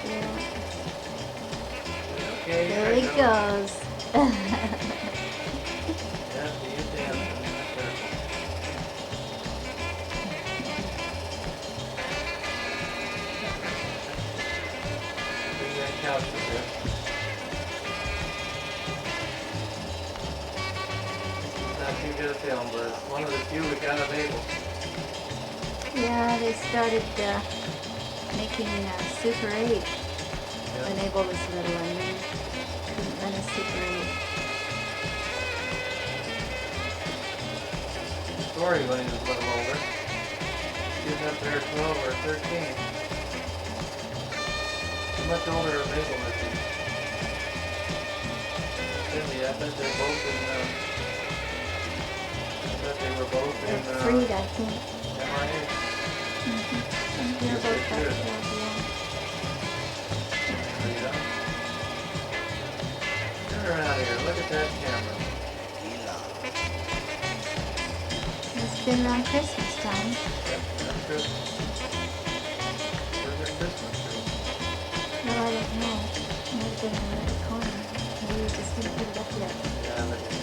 A: Yeah.
B: Okay,
A: There he
B: you go.
A: goes.
B: Yeah, he is dancing. That's right. Bring that couch up there. Not too good at film, but it's one of the few we got available.
A: Yeah, they started making Super 8 when
B: Yeah.
A: Abel was little, and we couldn't run a Super 8.
B: Story when he was a little older. He was up there 12 or 13. How much older than Mabel is he? Cindy, I bet they're both in, I bet they were both in,
A: Freed, I think.
B: MRA.
A: They're
B: Yes,
A: both
B: they
A: up
B: should.
A: there, yeah.
B: Frida. Turn around here, look at that camera.
A: It's been around Christmas time.
B: Yep, that's Christmas. Where's your Christmas tree?
A: No, I don't know. It might have been in the other corner. Maybe we just didn't put it up yet.
B: Yeah, look at me.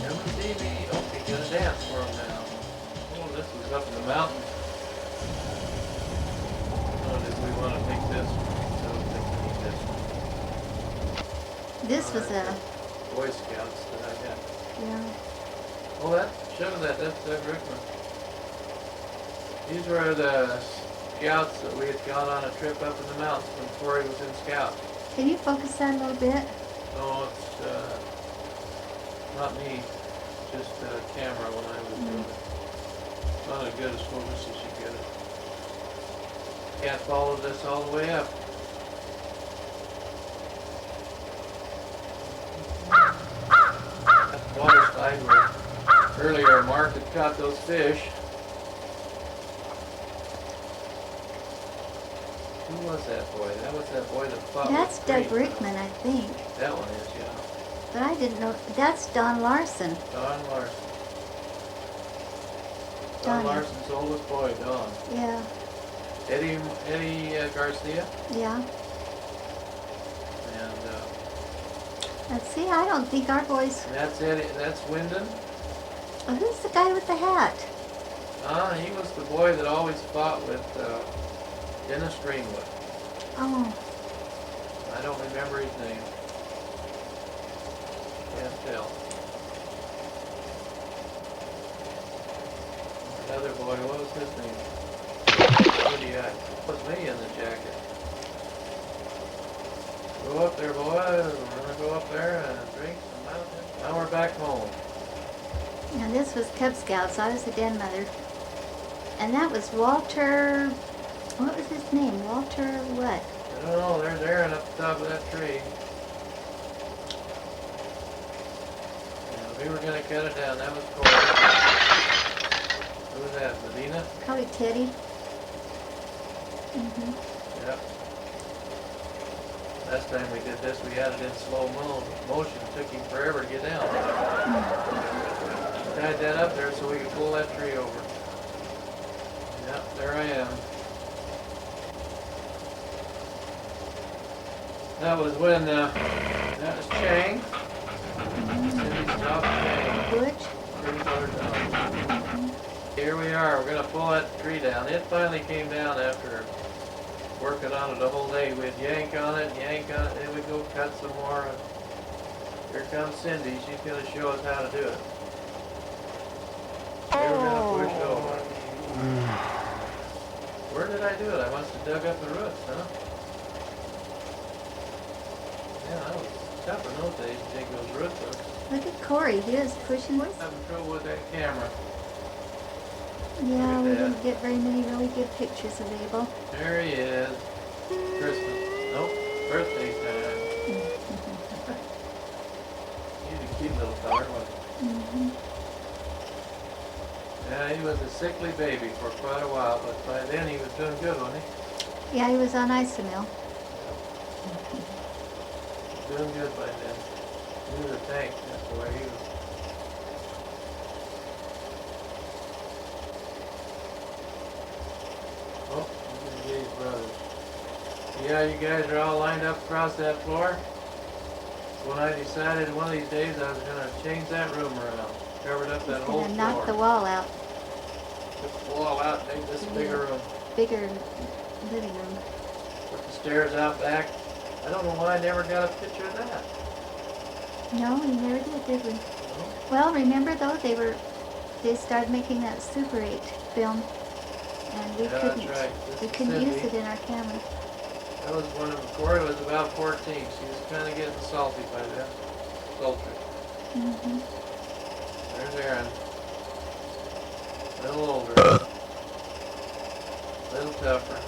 B: Come and see me. Oh, he's gonna dance for him now. Oh, this is up in the mountains. Oh, did we want to pick this one? I don't think we need this one.
A: This was a,
B: Boy Scouts that I got.
A: yeah.
B: Oh, show that. That's Doug Rickman. These were the scouts that we had gone on a trip up in the mountains before he was in Scout.
A: Can you focus that a little bit?
B: No, it's not me. Just camera when I was doing it. Not as good as focus as you get it. Can't follow this all the way up. That water slide where earlier Mark had caught those fish. Who was that boy? That was that boy that fought
A: That's
B: with
A: Doug
B: Green.
A: Rickman, I think.
B: That one is, yeah.
A: But I didn't know. That's Don Larson.
B: Don Larson. Don
A: Donnie.
B: Larson's oldest boy, Don.
A: Yeah,
B: Eddie Garcia.
A: yeah.
B: And
A: Let's see, I don't think our boys...
B: that's Eddie. That's Wyndon.
A: Oh, who's the guy with the hat?
B: He was the boy that always fought with Dennis Greenwood.
A: Oh,
B: I don't remember his name. Can't tell. Another boy, what was his name? Put me in the jacket. Go up there, boys. We're gonna go up there and drink some mountain. Now we're back home.
A: and this was Cub Scouts. I was the den mother. And that was Walter, what was his name? Walter what?
B: I don't know, there's Aaron up the top of that tree. Yeah, we were gonna cut it down, that was Corey. Who was that, Medina?
A: Probably Teddy. Mm-hmm.
B: Yep. Last time we did this, we had it in slow motion. It took him forever to get down. Tied that up there so we could pull that tree over. Yep, there I am. That was when, that was Chang. Cindy's dog Chang.
A: Butch.
B: Cindy's other dog. Here we are, we're gonna pull that tree down. It finally came down after working on it a whole day. We'd yank on it, then we'd go cut some more. And here comes Cindy, she's gonna show us how to do it. We were gonna push over. Where did I do it? I must have dug up the roots, huh? Yeah, that was tough in those days to dig those roots up.
A: Look at Corey, he was pushing.
B: I'm having trouble with that camera.
A: Yeah,
B: Look
A: we
B: at that.
A: didn't get very many really good pictures of Abel.
B: There he is. Christmas. Nope, birthday time. He's a cute little feller, wasn't he?
A: Mm-hmm.
B: Yeah, he was a sickly baby for quite a while, but by then he was doing good, wasn't he?
A: Yeah, he was on Isomil.
B: Doing good by then. He was a tank, that's the way he was. Oh, look at these brothers. Yeah, you guys are all lined up across that floor. When I decided one of these days I was going to change that room around. Covered up that whole
A: Gonna
B: floor.
A: knock the wall out.
B: Took the wall out, made this bigger room.
A: Bigger living room.
B: Put the stairs out back. I don't know why I never got a picture of that.
A: No, we never did we? Well, remember though, they started making that Super 8 film, and we
B: Yeah,
A: couldn't,
B: that's right.
A: we
B: This
A: couldn't
B: is
A: use
B: Cindy.
A: it in our camera.
B: That was one of Corey was about 14. She was kind of getting salty by then. Sultry.
A: Mm-hmm.
B: There's Aaron. A little older. A little tougher.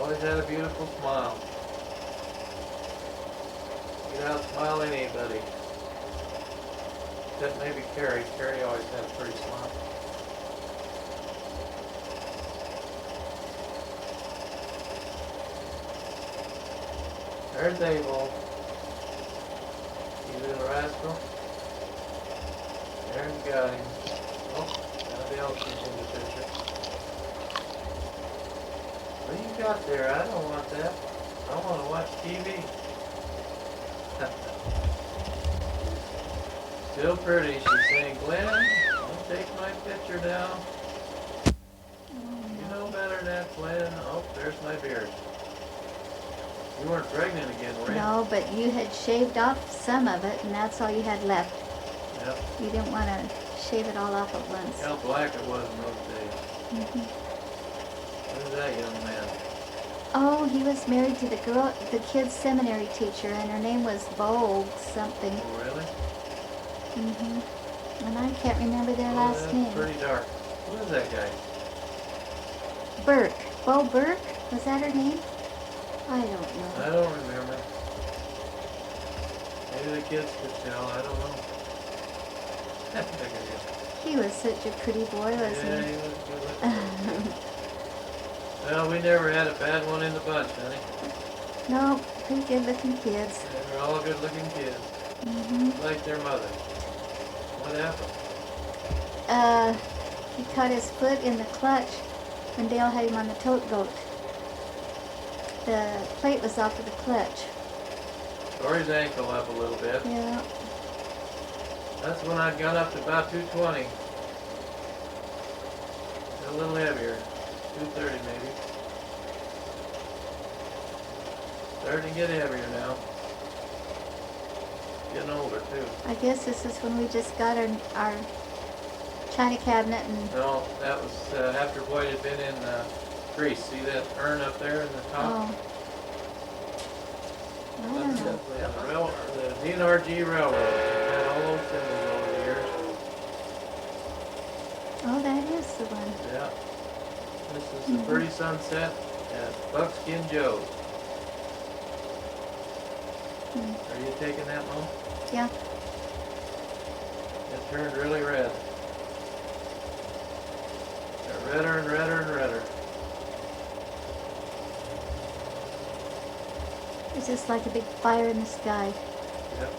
B: Always had a beautiful smile. You can outsmile anybody. Except maybe Carrie. Carrie always had a pretty smile. There's Abel. You little rascal. Aaron's got him. Oh, somebody else is in the picture. What do you got there? I don't want that. I want to watch TV. Still pretty. She's saying, Glenn, don't take my picture down. You know better than that, Glenn. Oh, there's my beard. You weren't pregnant again, were you?
A: No, but you had shaved off some of it, and that's all you had left.
B: Yep.
A: You didn't want to shave it all off at once.
B: How black it was in those days.
A: Mm-hmm.
B: Who's that young man?
A: Oh, he was married to the kid's seminary teacher, and her name was Bogue something.
B: Oh, really?
A: Mm-hmm. And I can't remember their
B: Oh,
A: last
B: that's
A: name.
B: pretty dark. Who is that guy?
A: Burke. Bo Burke? Was that her name? I don't know.
B: I don't remember. Maybe the kids could tell. I don't know.
A: He was such a pretty boy,
B: Yeah,
A: wasn't
B: he
A: he?
B: was good looking. Well, we never had a bad one in the bunch, honey.
A: No, pretty good looking kids.
B: They were all good looking kids.
A: Mm-hmm.
B: Like their mother. What happened?
A: He caught his foot in the clutch when Dale had him on the tote boat. The plate was off of the clutch.
B: Tore his ankle up a little bit.
A: Yeah.
B: That's when I'd gone up to about 220. A little heavier. 230 maybe. Starting to get heavier now. Getting older too.
A: I guess this is when we just got our china cabinet and...
B: No, that was after Boyd had been in Greece. See that urn up there in the top?
A: Oh. I don't know.
B: The DNRG Railroad. We've had all those symbols over the years.
A: Oh, that is the one.
B: Yeah. This is the Pretty Sunset at Buckskin Joe's. Are you taking that, Mom?
A: Yeah.
B: It turned really red. Got redder and redder and redder.
A: It's just like a big fire in the sky.
B: Yep.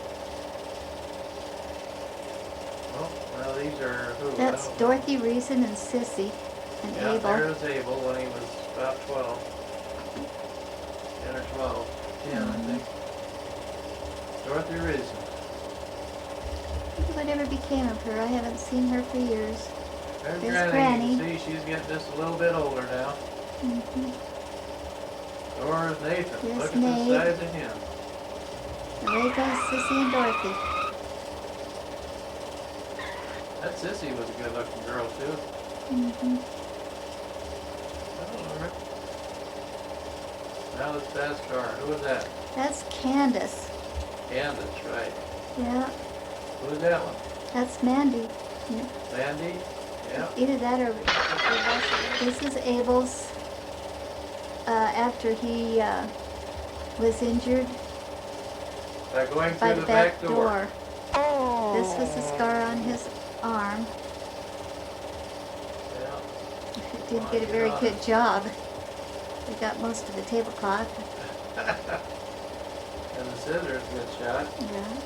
B: Oh, well, these are who?
A: That's Dorothy, Reason, and Sissy, and
B: Yeah,
A: Abel.
B: there's Abel when he was about 12. 10 or 12. 10, I think. Dorothy Reason.
A: Whatever became of her? I haven't seen her for years.
B: There's
A: There's
B: Granny. You
A: Granny.
B: can see she's getting just a little bit older now. There's Nathan.
A: Yes,
B: Look at
A: Nate.
B: the size of him.
A: And there goes Sissy and Dorothy.
B: That Sissy was a good looking girl too. I don't know. Now let's pass car. Who was that?
A: That's Candace.
B: Candace, right.
A: Yeah,
B: Who's that one?
A: that's Mandy. Yeah.
B: Sandy? Yeah.
A: Either that or this is Abel's after he was injured
B: By going
A: by
B: through
A: the
B: the back door.
A: This was the scar on his arm.
B: Yeah.
A: Didn't get a very good job. We got most of the tablecloth.
B: And the scissors, good shot.
A: Yeah.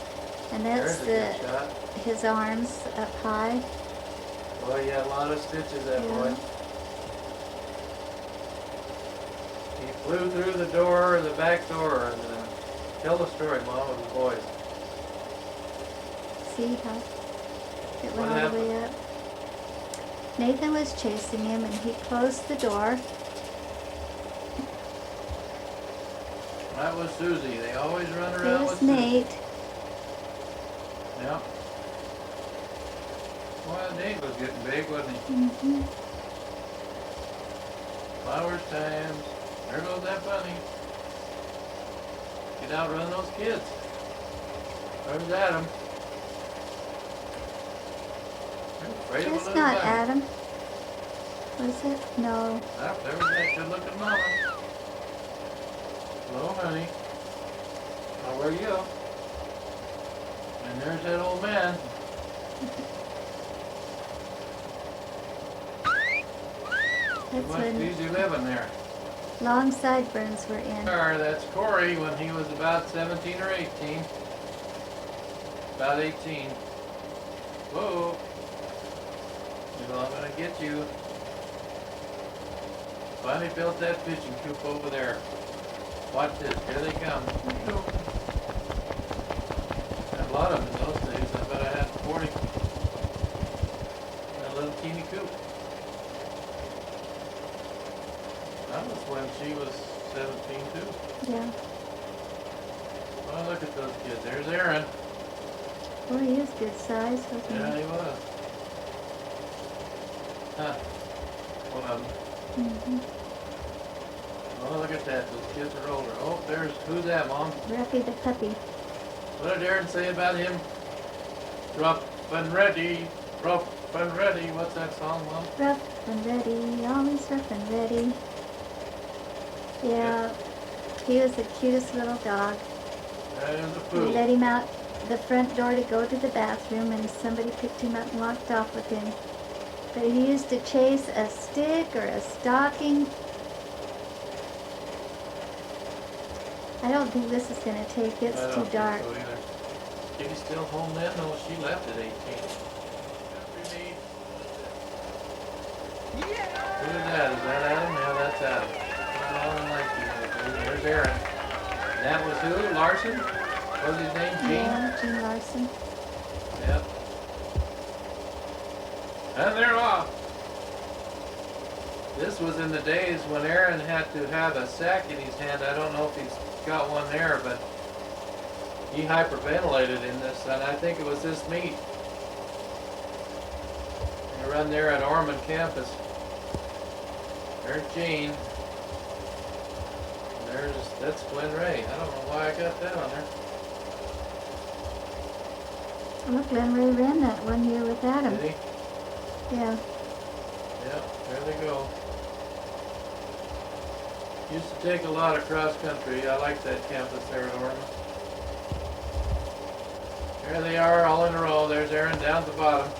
A: And that's
B: There's a good shot.
A: his arms up high.
B: Boy, you had a lot of stitches, that
A: Yeah.
B: boy. He flew through the door, the back door, and tell the story, Mom, of the boys.
A: See how it
B: What
A: went all the way up? Nathan was chasing him and he closed the door.
B: That was Susie. They always run around
A: There's
B: with Susie.
A: Nate.
B: Yeah. Well, Nate was getting big, wasn't he?
A: Mm-hmm.
B: Flowers time. There goes that bunny. Get out, run those kids. There's Adam. You're afraid of a
A: That's
B: little
A: not
B: bunny.
A: Adam. Was it? No.
B: Ah, there was that good-looking mama. Hello, honey. How are you? And there's that old man.
A: That's
B: Must
A: when
B: easy living there.
A: long sideburns were in.
B: That's Corey when he was about 17 or 18. About 18. Whoa. Well, I'm gonna get you. Finally built that fishing coop over there. Watch this, here they come. Had a lot of them in those days. I bet I had 40. That little teeny coop. That was when she was 17 too.
A: Yeah.
B: Well, look at those kids. There's Aaron.
A: Boy, he is good size, wasn't
B: Yeah,
A: he?
B: he was. Huh. One of them.
A: Mm-hmm.
B: Oh, look at that. Those kids are older. Oh, there's, who's that, Mom?
A: Ruffy the puppy.
B: What did Aaron say about him? Rough and ready. Rough and ready. What's that song, Mom?
A: Rough and ready, always rough and ready. Yeah, he was the cutest little dog.
B: That is a
A: We
B: poodle.
A: let him out the front door to go to the bathroom and somebody picked him up and walked off with him. But he used to chase a stick or a stocking. I don't think this is going to take.
B: I
A: It's
B: don't
A: too
B: think
A: dark.
B: so either. Kitty's still home then? No, she left at 18. Who is that? Is that Adam? Yeah, that's Adam. Not all in like you. There's Aaron. And that was who? Larson? What was his name? Gene?
A: Yeah, Gene Larson.
B: Yep. And they're off. This was in the days when Aaron had to have a sack in his hand. I don't know if he's got one there, but he hyperventilated in this, and I think it was this meet. They run there at Ormond campus. There's Gene. And that's Glen Ray. I don't know why I got that on there.
A: Look, Glen Ray ran that one year with Adam.
B: Did he?
A: Yeah.
B: There they go. Used to take a lot of cross country. I like that campus there at Orma. There they are, all in a row. There's Aaron down at the bottom.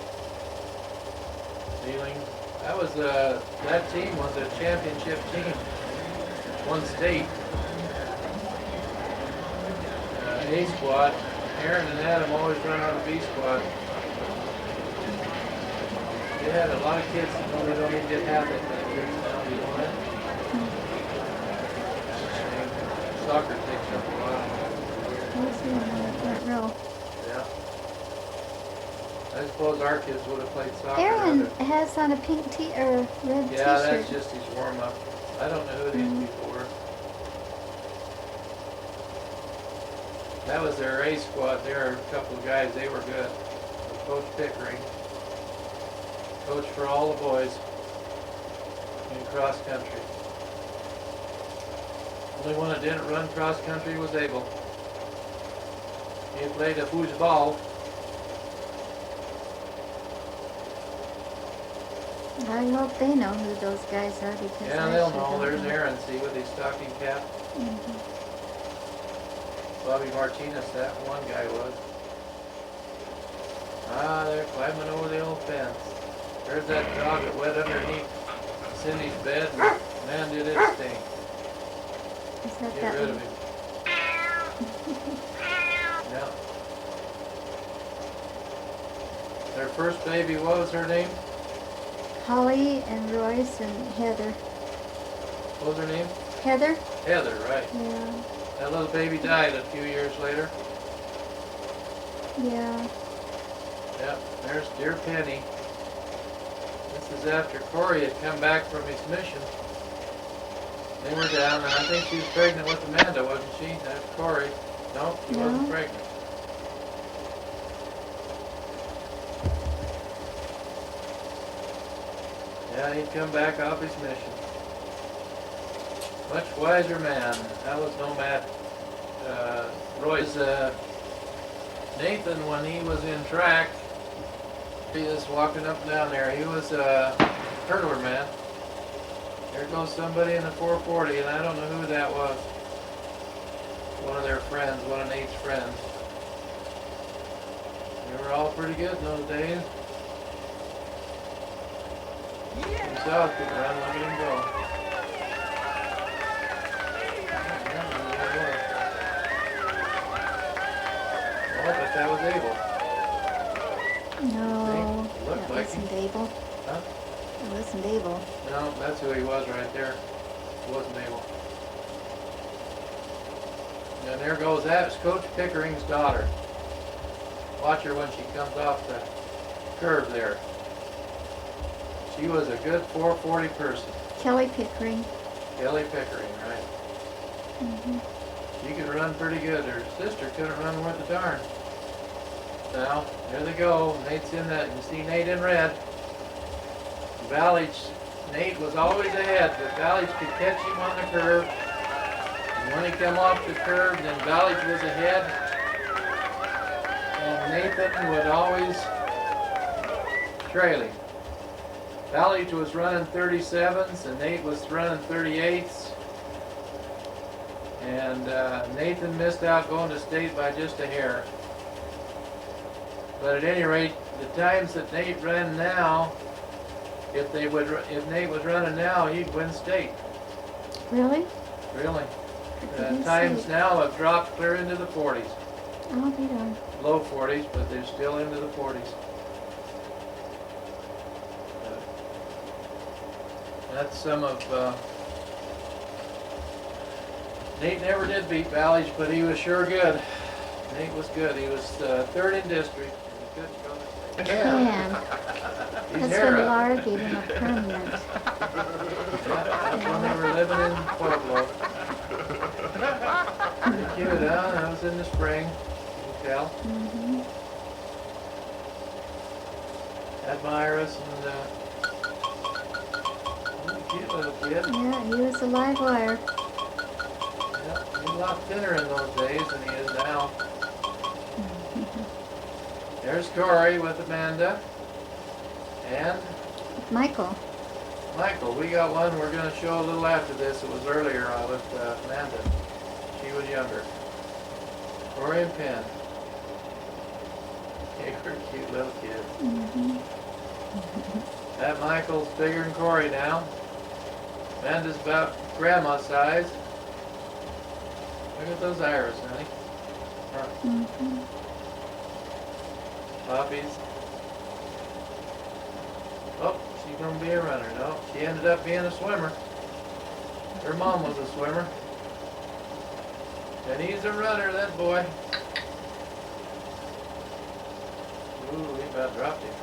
B: Dealing. That was that team was a championship team. Won state. A squad. Aaron and Adam always run on the B squad. They had a lot of kids that probably don't even get half that many years now. You know that? Soccer takes up a while.
A: Front row.
B: Yeah. I suppose our kids would have played soccer.
A: Aaron has on a pink or red t-shirt.
B: Yeah, that's just his warm-up. I don't know who these people were. That was their A squad. There are a couple of guys. They were good. Coach Pickering. Coach for all the boys in cross country. Only one that didn't run cross country was Abel. He played a foosball.
A: I hope they know who those guys are because
B: Yeah, they'll know. There's Aaron, see, with his stocking cap. Bobby Martinez, that one guy was. Ah, they're climbing over the old fence. There's that dog that went underneath Cindy's bed. Man, did it stink. Get rid of him. Yeah. Their first baby, what was her name?
A: Holly and Royce and Heather.
B: What was her name?
A: Heather?
B: Heather, right.
A: Yeah.
B: That little baby died a few years later.
A: Yeah.
B: Yep, there's dear Penny. This is after Corey had come back from his mission. They were down, and I think she was pregnant with Amanda, wasn't she? That's Corey. No, she wasn't pregnant. Yeah, he'd come back off his mission. Much wiser man. That was no Matt. Roy's Nathan, when he was in track, he was walking up and down there. He was a hurdler man. There goes somebody in the 440, and I don't know who that was. One of their friends, one of Nate's friends. They were all pretty good in those days. Himself could run, look at him go. Oh, but that was Abel.
A: No,
B: Looked
A: that
B: like
A: wasn't
B: him.
A: Abel.
B: Huh?
A: It wasn't Abel.
B: No, that's who he was right there. It wasn't Abel. And there goes, that's Coach Pickering's daughter. Watch her when she comes off the curve there. She was a good 440 person.
A: Kelly Pickering.
B: Kelly Pickering, right. She could run pretty good. Her sister couldn't run worth a darn. Now, there they go. Nate's in that. You see Nate in red. Valage, Nate was always ahead, but Valage could catch him on the curve. And when he come off the curve, then Valage was ahead. And Nathan would always trail him. Valage was running 37s and Nate was running 38s. And Nathan missed out going to state by just a hair. But at any rate, the times that Nate ran now, if Nate was running now, he'd win state.
A: Really?
B: Really.
A: Didn't
B: Times
A: see.
B: now have dropped clear into the 40s.
A: I'll be darned.
B: Low 40s, but they're still into the 40s. That's some of... Nate never did beat Valage, but he was sure good. Nate was good. He was third in district. He couldn't go to state.
A: Can.
B: He's
A: That's
B: here.
A: when Laura gave him a permanent.
B: Yeah, that's when they were living in Pueblo. Pretty cute, huh? That was in the spring. You can tell. Admire us and cute little kid.
A: Yeah, he was a live wire.
B: Yeah, he's a lot thinner in those days than he is now. There's Corey with Amanda. And
A: Michael.
B: Michael, we got one we're going to show a little after this. It was earlier with Amanda. She was younger. Corey and Penn. They were cute little kids.
A: Mm-hmm.
B: That Michael's bigger than Corey now. Amanda's about grandma size. Look at those iris, honey. Huh.
A: Mm-hmm.
B: Puppies. Oh, she's gonna be a runner. No, she ended up being a swimmer. Her mom was a swimmer. And he's a runner, that boy. Ooh, he about dropped him.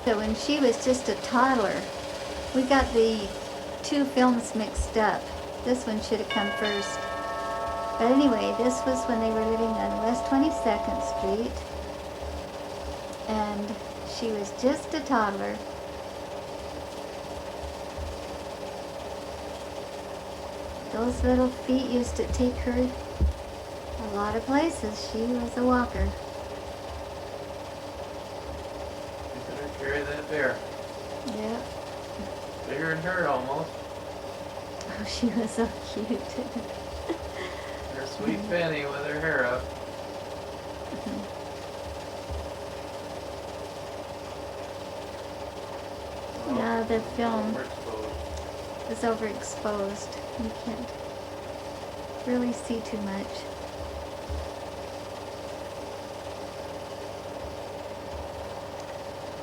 A: So when she was just a toddler, we got the two films mixed up. This one should have come first. But anyway, this was when they were living on West 22nd Street. And she was just a toddler. Those little feet used to take her a lot of places. She was a walker.
B: You better carry that bear.
A: Yep.
B: Bigger than her almost.
A: Oh, she was so cute.
B: Her sweet Penny with her hair up.
A: Yeah, the film
B: Overexposed.
A: is overexposed. You can't really see too much.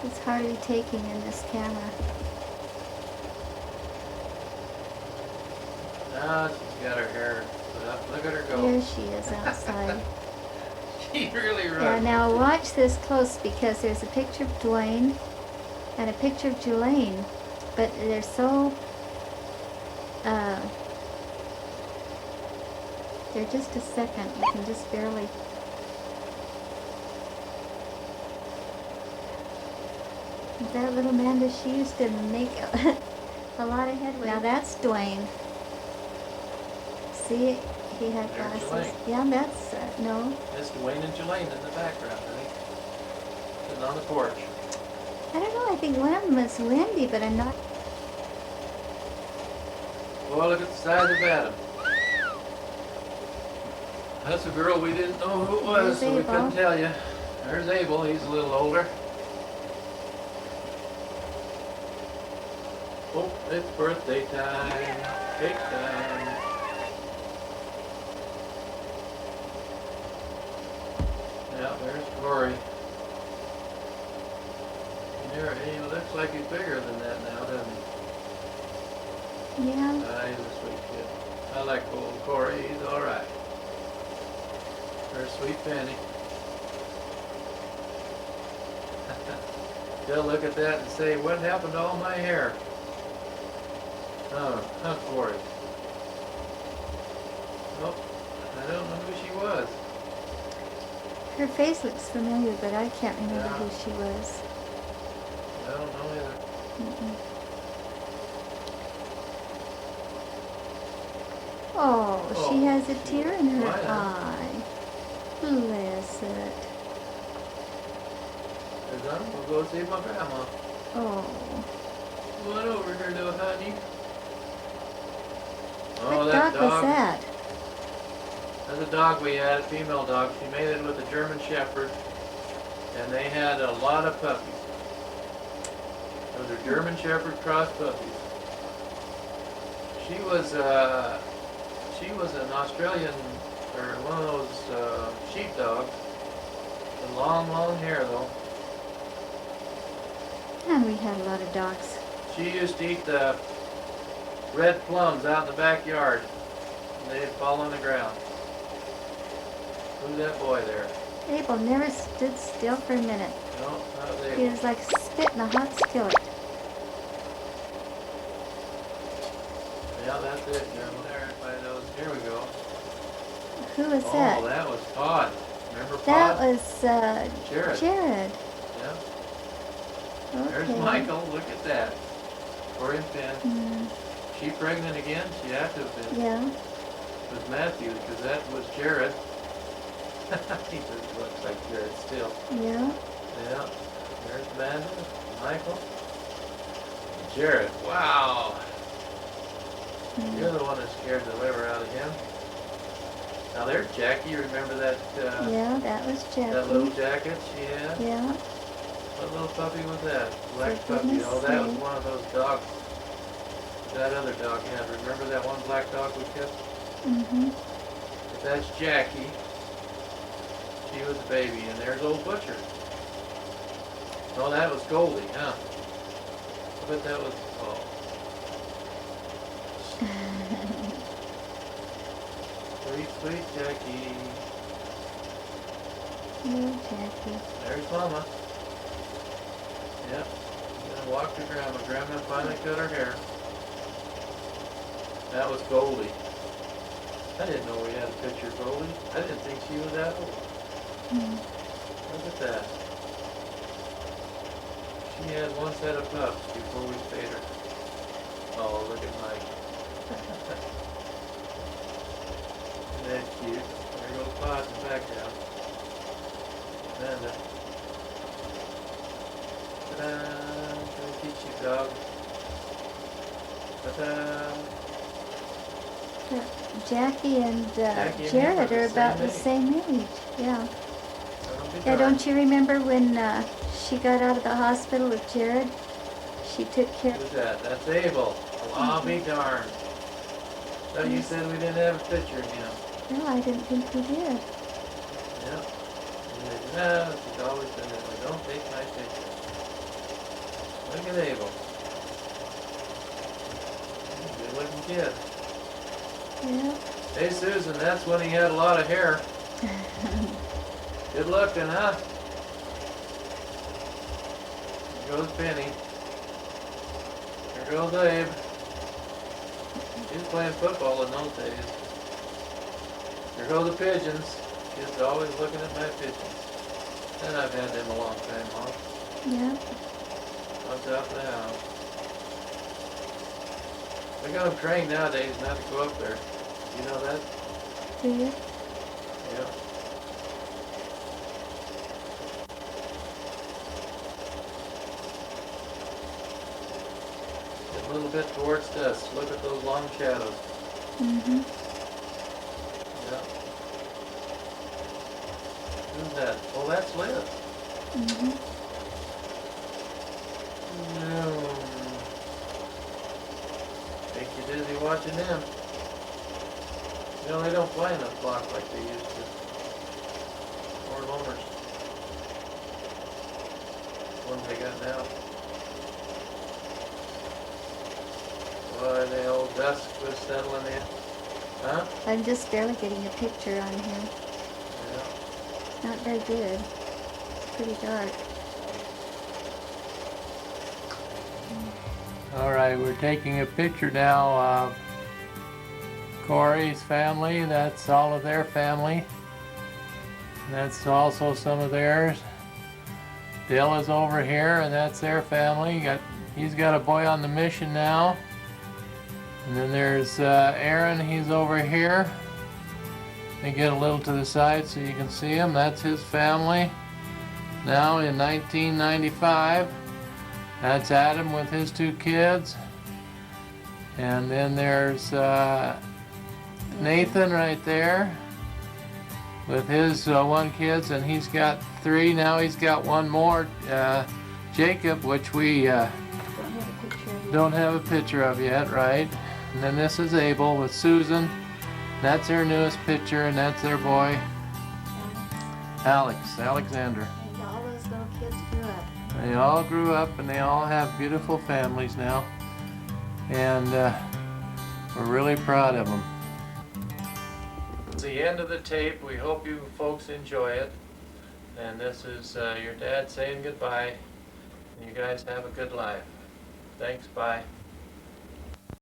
A: It's hardly taking in this camera.
B: Ah, she's got her hair put up. Look at her go.
A: There she is outside.
B: She really runs.
A: Yeah, now watch this close because there's a picture of Dwayne and a picture of Jelaine, but they're so they're just a second. You can just barely. That little Amanda, she used to make a lot of headway. Now that's Dwayne. See, he had
B: There's
A: glasses.
B: Jelaine.
A: Yeah, that's no.
B: That's Dwayne and Jelaine in the background, honey. Sitting on the porch.
A: I don't know. I think one of them was Wendy, but I'm not.
B: Well, look at the size of Adam. That's a girl we didn't know who it was,
A: There's
B: so we
A: Abel.
B: couldn't tell you. There's Abel. He's a little older. Oh, it's birthday time. Cake time. Yeah, there's Corey. There, he looks like he's bigger than that now, doesn't he?
A: Yeah.
B: He's a sweet kid. I like old Corey. He's all right. Her sweet Penny. They'll look at that and say, "What happened to all my hair?" Oh, huh, Corey. Nope. I don't know who she was.
A: Her face looks familiar, but I can't remember
B: Yeah.
A: who she was.
B: I don't know either.
A: Mm-mm. Oh, she
B: Oh,
A: has a
B: she
A: tear in her
B: might have.
A: eye. Bless it.
B: We'll go see my grandma.
A: Oh.
B: Come on over here, little honey.
A: What
B: Oh, that
A: dog was that?
B: That's a dog we had, a female dog. She mated with a German Shepherd, and they had a lot of puppies. Those are German Shepherd cross puppies. She was an Australian, or one of those sheepdogs. With long, long hair though.
A: And we had a lot of dogs.
B: She used to eat the red plums out in the backyard. And they'd fall on the ground. Who's that boy there?
A: Abel never stood still for a minute.
B: No, not
A: He
B: Abel.
A: was like spit in a hot skillet.
B: Yeah, that's it. There, by those. Here we go.
A: Who was
B: Oh,
A: that?
B: that was Todd. Remember
A: That
B: Todd?
A: was
B: Jared.
A: Jared.
B: Yeah.
A: Okay.
B: There's Michael. Look at that. Corey and Penn.
A: Mm,
B: She pregnant again? She had to have been.
A: yeah.
B: With Matthew, because that was Jared. He just looks like Jared still.
A: Yeah.
B: Yeah. There's Amanda, Michael. Jared, wow.
A: Mm.
B: You're the one that scared the liver out of him. Now there's Jackie. Remember that
A: Yeah, that was Jackie.
B: that little jacket she had?
A: Yeah.
B: What little puppy was that? Black
A: For
B: puppy.
A: goodness
B: Oh, that was
A: sake.
B: one of those dogs that other dog had. Remember that one black dog we kept?
A: Mm-hmm.
B: But that's Jackie. She was a baby, and there's old Butcher. Oh, that was Goldie, huh? I bet that was, oh. Sweet, sweet Jackie.
A: Oh, Jackie.
B: There's Mama. Yep. Gonna walk to Grandma. Grandma finally cut her hair. That was Goldie. I didn't know we had a picture of Goldie. I didn't think she was that old.
A: Mm.
B: Look at that. She had one set of pups before we spayed her. Oh, look at Mike. Isn't that cute? There goes Pod in the background. Amanda. Ta-da! Gonna teach you, dog. Ta-da!
A: Jackie and
B: Jackie and
A: Jared
B: him
A: are
B: are the
A: about
B: same
A: the same age. Yeah.
B: Don't be
A: Yeah,
B: darned.
A: don't you remember when she got out of the hospital with Jared? She took care.
B: Who's that? That's Abel. Well, I'll be darned. So you said we didn't have a picture of him.
A: No, I didn't think we did.
B: Yep. And they said, no, she's always been that way. Don't take my picture. Look at Abel. Good looking kid.
A: Yeah.
B: Hey Susan, that's when he had a lot of hair. Good looking, huh? Here goes Penny. Here goes Abe. He was playing football in those days. Here go the pigeons. Kids always looking at my pigeons. And I've had them a long time, Mom.
A: Yeah.
B: On top of the house. They got them trained nowadays not to go up there. You know that?
A: Do you?
B: Yeah. Get a little bit towards dusk. Look at those long shadows.
A: Mm-hmm.
B: Yeah. Who's that? Oh, that's Liz.
A: Mm-hmm.
B: No. Make you dizzy watching them. You know, they don't fly in a flock like they used to. Or loners. Ones they got now. Boy, the old dusk was settling in. Huh?
A: I'm just barely getting a picture on here.
B: Yeah.
A: It's not very good. It's pretty dark.
B: All right, we're taking a picture now of Corey's family. That's all of their family. That's also some of theirs. Dill is over here, and that's their family. He's got a boy on the mission now. And then there's Aaron, he's over here. Let me get a little to the side so you can see him. That's his family. Now in 1995. That's Adam with his two kids. And then there's Nathan right there with his one kids, and he's got three. Now he's got one more, Jacob, which we don't have a picture of yet, right? And then this is Abel with Susan. That's their newest picture, and that's their boy, Alexander.
A: And all those little kids grew up.
B: They all grew up, and they all have beautiful families now. And we're really proud of them. It's the end of the tape. We hope you folks enjoy it. And this is your dad saying goodbye. And you guys have a good life. Thanks, bye.